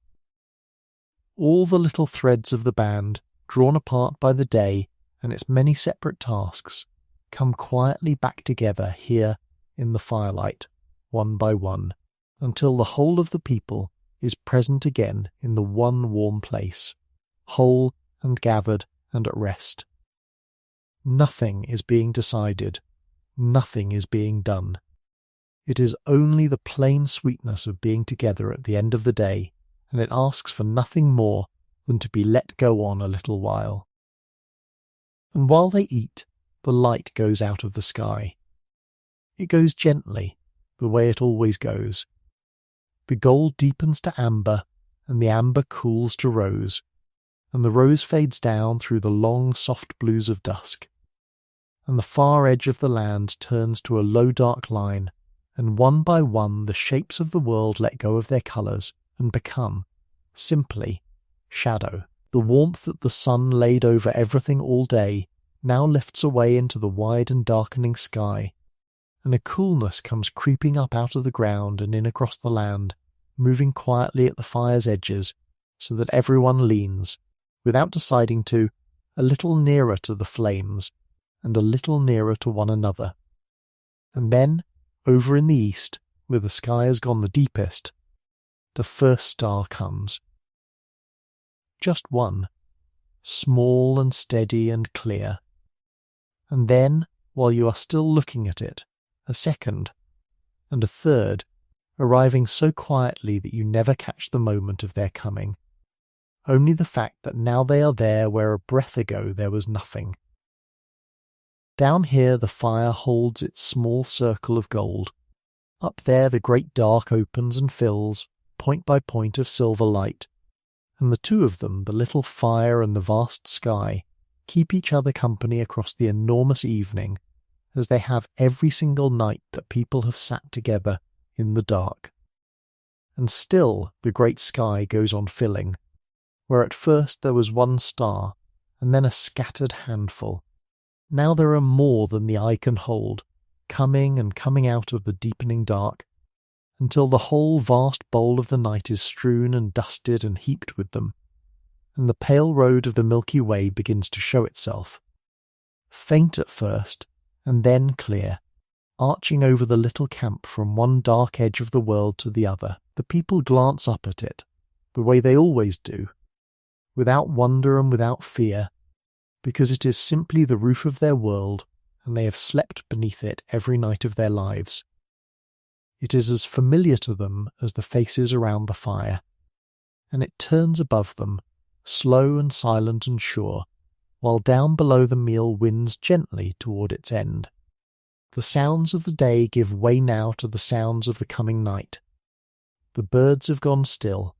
All the little threads of the band, drawn apart by the day and its many separate tasks, come quietly back together here in the firelight, one by one, until the whole of the people is present again in the one warm place, whole and gathered and at rest. Nothing is being decided, nothing is being done. It is only the plain sweetness of being together at the end of the day, and it asks for nothing more than to be let go on a little while. And while they eat, the light goes out of the sky. It goes gently, the way it always goes. The gold deepens to amber, and the amber cools to rose, and the rose fades down through the long soft blues of dusk, and the far edge of the land turns to a low dark line, and one by one the shapes of the world let go of their colours and become, simply, shadow. The warmth that the sun laid over everything all day now lifts away into the wide and darkening sky, and a coolness comes creeping up out of the ground and in across the land, moving quietly at the fire's edges, so that everyone leans, without deciding to, a little nearer to the flames, and a little nearer to one another. And then, over in the east, where the sky has gone the deepest, the first star comes. Just one, small and steady and clear. And then, while you are still looking at it, a second, and a third, arriving so quietly that you never catch the moment of their coming. Only the fact that now they are there where a breath ago there was nothing. Down here the fire holds its small circle of gold. Up there the great dark opens and fills, point by point of silver light, and the two of them, the little fire and the vast sky, keep each other company across the enormous evening, as they have every single night that people have sat together in the dark. And still the great sky goes on filling, where at first there was one star, and then a scattered handful. Now there are more than the eye can hold, coming and coming out of the deepening dark, until the whole vast bowl of the night is strewn and dusted and heaped with them, and the pale road of the Milky Way begins to show itself. Faint at first, and then clear, arching over the little camp from one dark edge of the world to the other. The people glance up at it, the way they always do, without wonder and without fear, because it is simply the roof of their world, and they have slept beneath it every night of their lives. It is as familiar to them as the faces around the fire, and it turns above them, slow and silent and sure, while down below the meal winds gently toward its end. The sounds of the day give way now to the sounds of the coming night. The birds have gone still.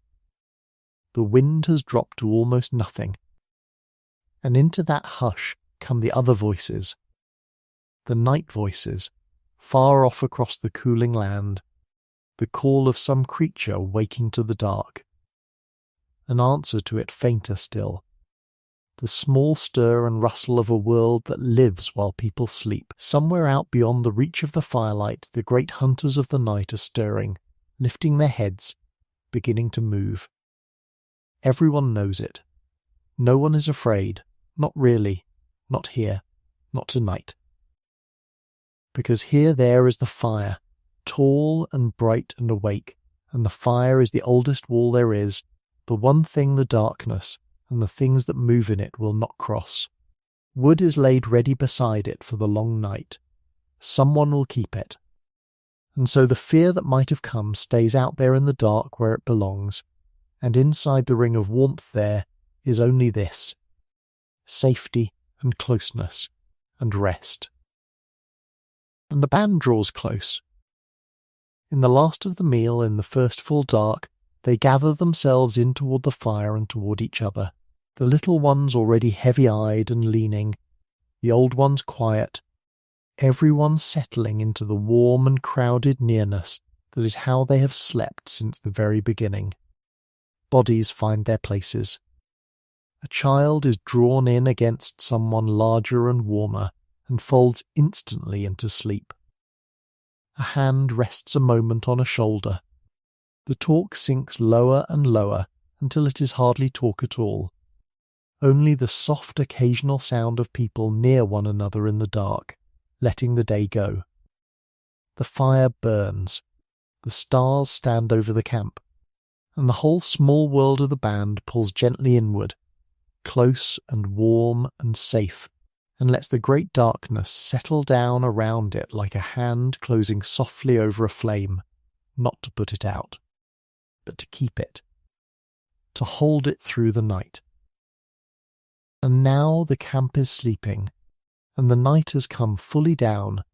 The wind has dropped to almost nothing. And into that hush come the other voices, the night voices, far off across the cooling land, the call of some creature waking to the dark. An answer to it fainter still, the small stir and rustle of a world that lives while people sleep. Somewhere out beyond the reach of the firelight, the great hunters of the night are stirring, lifting their heads, beginning to move. Everyone knows it. No one is afraid, not really, not here, not tonight. Because here there is the fire, tall and bright and awake, and the fire is the oldest wall there is, the one thing the darkness and the things that move in it will not cross. Wood is laid ready beside it for the long night. Someone will keep it. And so the fear that might have come stays out there in the dark where it belongs, and inside the ring of warmth there is only this: safety and closeness and rest. And the band draws close. In the last of the meal, in the first full dark, they gather themselves in toward the fire and toward each other, the little ones already heavy-eyed and leaning, the old ones quiet, everyone settling into the warm and crowded nearness that is how they have slept since the very beginning. Bodies find their places. A child is drawn in against someone larger and warmer, and folds instantly into sleep. A hand rests a moment on a shoulder. The talk sinks lower and lower until it is hardly talk at all. Only the soft occasional sound of people near one another in the dark, letting the day go. The fire burns. The stars stand over the camp, and the whole small world of the band pulls gently inward, close and warm and safe, and lets the great darkness settle down around it like a hand closing softly over a flame, not to put it out, but to keep it, to hold it through the night. And now the camp is sleeping, and the night has come fully down,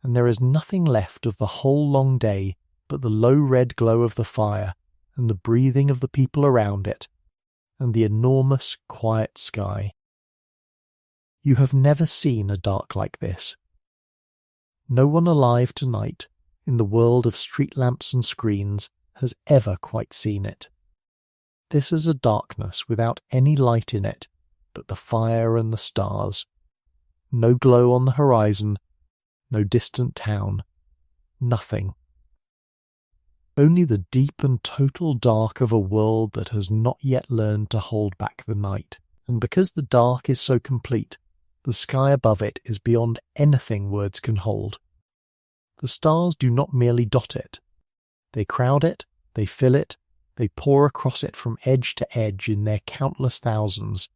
and there is nothing left of the whole long day but the low red glow of the fire, and the breathing of the people around it, and the enormous quiet sky. You have never seen a dark like this. No one alive tonight, in the world of street lamps and screens, has ever quite seen it. This is a darkness without any light in it but the fire and the stars. No glow on the horizon, no distant town, nothing. Only the deep and total dark of a world that has not yet learned to hold back the night. And because the dark is so complete, the sky above it is beyond anything words can hold. The stars do not merely dot it. They crowd it, they fill it, they pour across it from edge to edge in their countless thousands,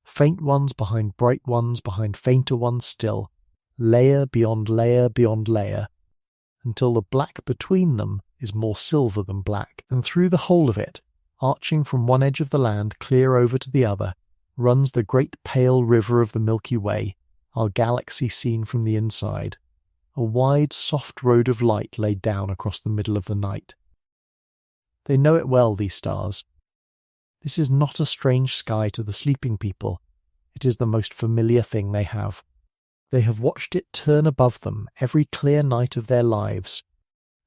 faint ones behind bright ones behind fainter ones still, layer beyond layer beyond layer, until the black between them is more silver than black, and through the whole of it, arching from one edge of the land clear over to the other, runs the great pale river of the Milky Way, our galaxy seen from the inside, a wide soft road of light laid down across the middle of the night. They know it well, these stars. This is not a strange sky to the sleeping people. It is the most familiar thing they have. They have watched it turn above them every clear night of their lives,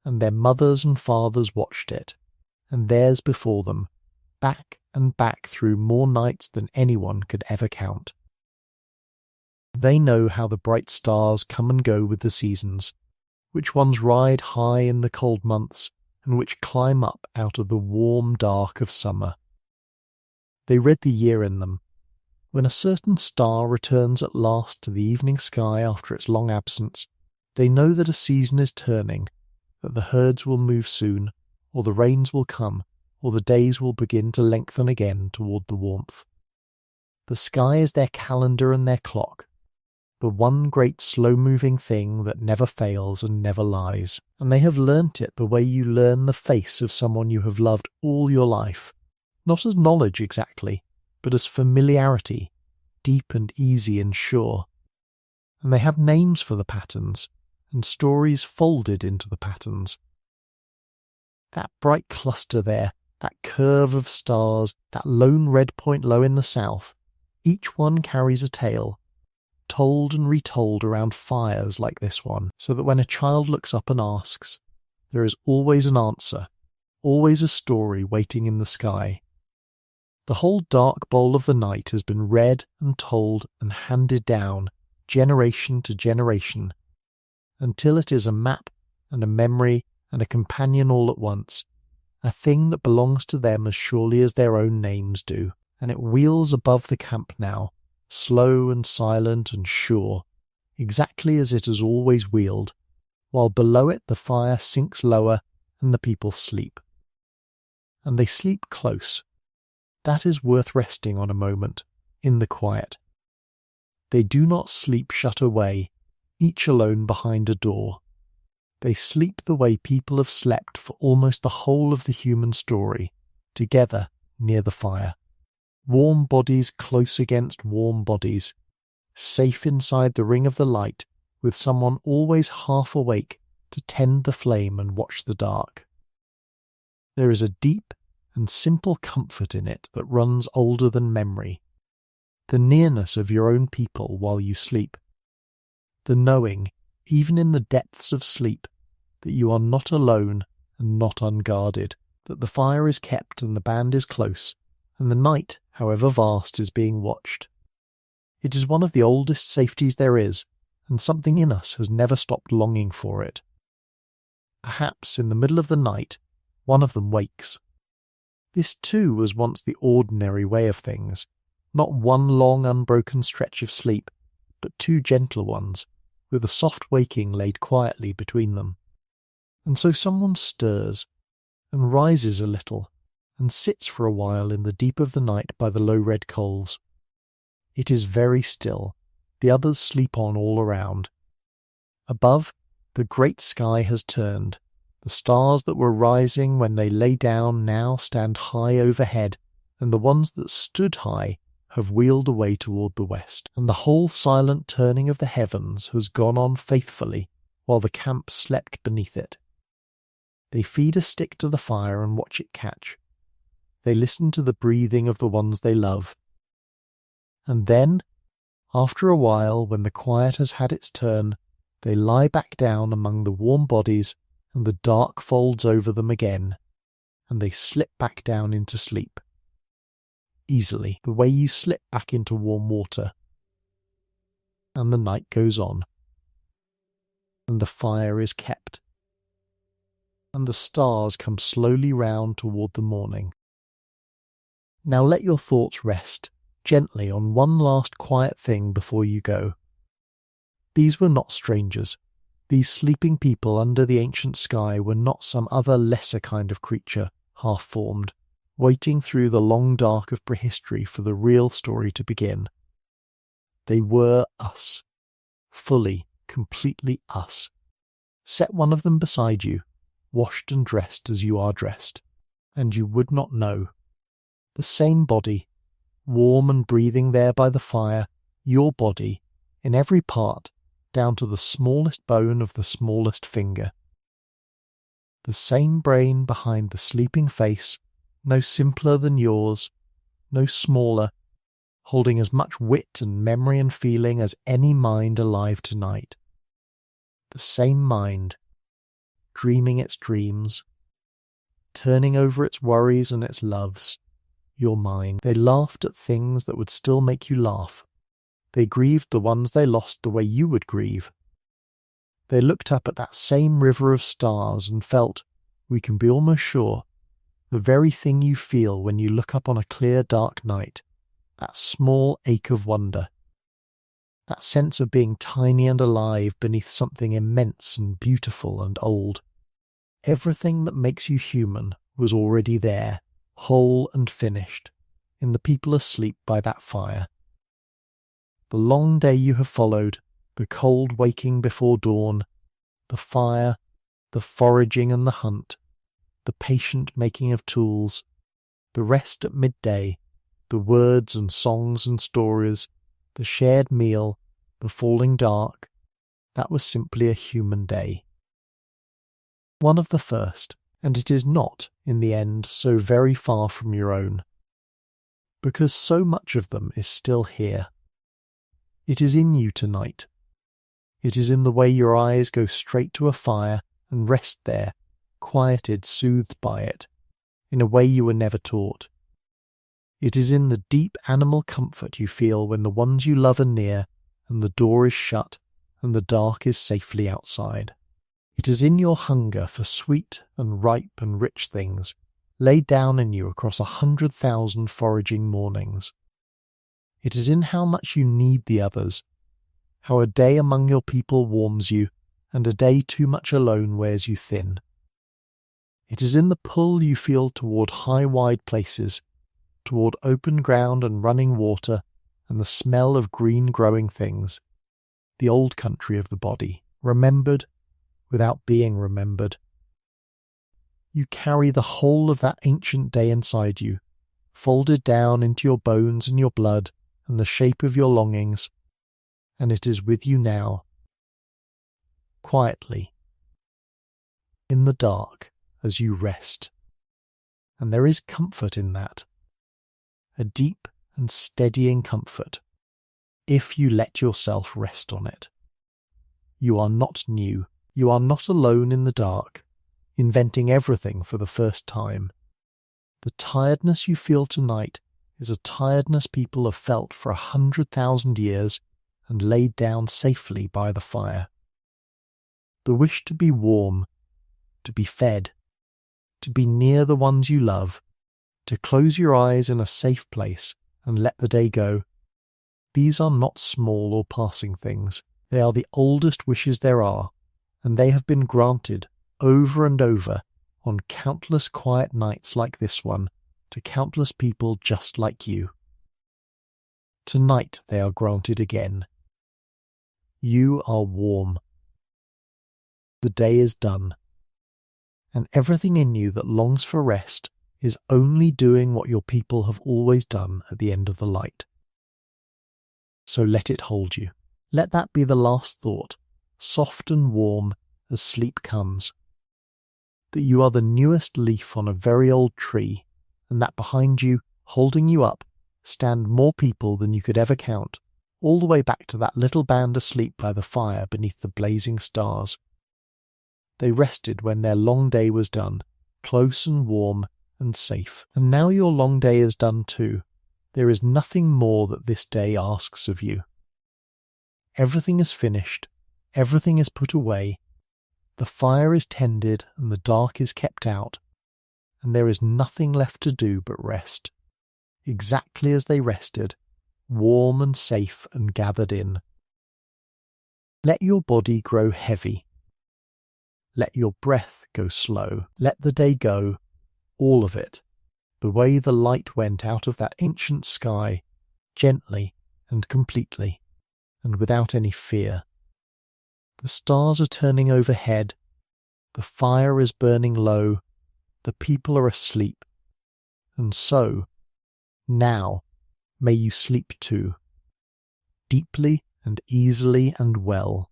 and their mothers and fathers watched it, and theirs before them, back and back through more nights than anyone could ever count. They know how the bright stars come and go with the seasons, which ones ride high in the cold months, and which climb up out of the warm dark of summer. They read the year in them. When a certain star returns at last to the evening sky after its long absence, they know that a season is turning, that the herds will move soon, or the rains will come, or the days will begin to lengthen again toward the warmth. The sky is their calendar and their clock, the one great slow-moving thing that never fails and never lies, and they have learnt it the way you learn the face of someone you have loved all your life, not as knowledge exactly, but as familiarity, deep and easy and sure. And they have names for the patterns, and stories folded into the patterns. That bright cluster there, that curve of stars, that lone red point low in the south, each one carries a tale, told and retold around fires like this one, so that when a child looks up and asks, there is always an answer, always a story waiting in the sky. The whole dark bowl of the night has been read and told and handed down, generation to generation, until it is a map and a memory and a companion all at once, a thing that belongs to them as surely as their own names do, and it wheels above the camp now, slow and silent and sure, exactly as it has always wheeled, while below it the fire sinks lower and the people sleep. And they sleep close. That is worth resting on a moment, in the quiet. They do not sleep shut away, each alone behind a door. They sleep the way people have slept for almost the whole of the human story, together near the fire. Warm bodies close against warm bodies, safe inside the ring of the light, with someone always half awake to tend the flame and watch the dark. There is a deep and simple comfort in it that runs older than memory, the nearness of your own people while you sleep, the knowing, even in the depths of sleep, that you are not alone and not unguarded, that the fire is kept and the band is close, and the night, however vast, is being watched. It is one of the oldest safeties there is, and something in us has never stopped longing for it. Perhaps in the middle of the night, one of them wakes. This too was once the ordinary way of things, not one long unbroken stretch of sleep, but two gentle ones, with a soft waking laid quietly between them. And so someone stirs, and rises a little, and sits for a while in the deep of the night by the low red coals. It is very still, the others sleep on all around. Above, the great sky has turned. The stars that were rising when they lay down now stand high overhead, and the ones that stood high have wheeled away toward the west, and the whole silent turning of the heavens has gone on faithfully while the camp slept beneath it. They feed a stick to the fire and watch it catch. They listen to the breathing of the ones they love. And then, after a while, when the quiet has had its turn, they lie back down among the warm bodies, and the dark folds over them again, and they slip back down into sleep, easily, the way you slip back into warm water. And the night goes on, and the fire is kept, and the stars come slowly round toward the morning. Now let your thoughts rest gently on one last quiet thing before you go. These were not strangers. These sleeping people under the ancient sky were not some other lesser kind of creature, half-formed, waiting through the long dark of prehistory for the real story to begin. They were us. Fully, completely us. Set one of them beside you, washed and dressed as you are dressed, and you would not know. The same body, warm and breathing there by the fire, your body, in every part, down to the smallest bone of the smallest finger. The same brain behind the sleeping face, no simpler than yours, no smaller, holding as much wit and memory and feeling as any mind alive tonight. The same mind, dreaming its dreams, turning over its worries and its loves. Your mind. They laughed at things that would still make you laugh. They grieved the ones they lost the way you would grieve. They looked up at that same river of stars and felt, we can be almost sure, the very thing you feel when you look up on a clear dark night, that small ache of wonder, that sense of being tiny and alive beneath something immense and beautiful and old. Everything that makes you human was already there, whole and finished, in the people asleep by that fire. The long day you have followed, the cold waking before dawn, the fire, the foraging and the hunt, the patient making of tools, the rest at midday, the words and songs and stories, the shared meal, the falling dark, that was simply a human day. One of the first, and it is not, in the end, so very far from your own, because so much of them is still here. It is in you tonight. It is in the way your eyes go straight to a fire and rest there, quieted, soothed by it, in a way you were never taught. It is in the deep animal comfort you feel when the ones you love are near, and the door is shut, and the dark is safely outside. It is in your hunger for sweet and ripe and rich things, laid down in you across 100,000 foraging mornings. It is in how much you need the others, how a day among your people warms you, and a day too much alone wears you thin. It is in the pull you feel toward high wide places, toward open ground and running water, and the smell of green growing things, the old country of the body, remembered without being remembered. You carry the whole of that ancient day inside you, folded down into your bones and your blood and the shape of your longings, and it is with you now, quietly, in the dark, as you rest. And there is comfort in that, a deep and steadying comfort, if you let yourself rest on it. You are not new. You are not alone in the dark, inventing everything for the first time. The tiredness you feel tonight is a tiredness people have felt for 100,000 years and laid down safely by the fire. The wish to be warm, to be fed, to be near the ones you love, to close your eyes in a safe place and let the day go. These are not small or passing things. They are the oldest wishes there are, and they have been granted over and over on countless quiet nights like this one to countless people just like you. Tonight they are granted again. You are warm. The day is done, and everything in you that longs for rest is only doing what your people have always done at the end of the light. So let it hold you. Let that be the last thought, soft and warm as sleep comes, that you are the newest leaf on a very old tree, and that behind you, holding you up, stand more people than you could ever count, all the way back to that little band asleep by the fire beneath the blazing stars. They rested when their long day was done, close and warm and safe. And now your long day is done too, There is nothing more that this day asks of you. Everything is finished, everything is put away, the fire is tended and the dark is kept out, and there is nothing left to do but rest, exactly as they rested, warm and safe and gathered in. Let your body grow heavy. Let your breath go slow. Let the day go, all of it, the way the light went out of that ancient sky, gently and completely, and without any fear. The stars are turning overhead, the fire is burning low, the people are asleep, and so, now, may you sleep too, deeply and easily and well,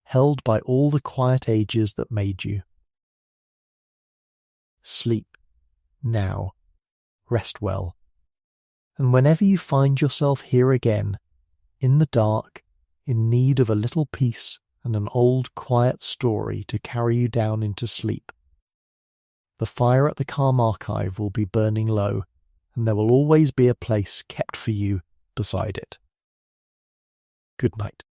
held by all the quiet ages that made you. Sleep, now, rest well, and whenever you find yourself here again, in the dark, in need of a little peace and an old quiet story to carry you down into sleep, the fire at the Calm Archive will be burning low, and there will always be a place kept for you beside it. Good night.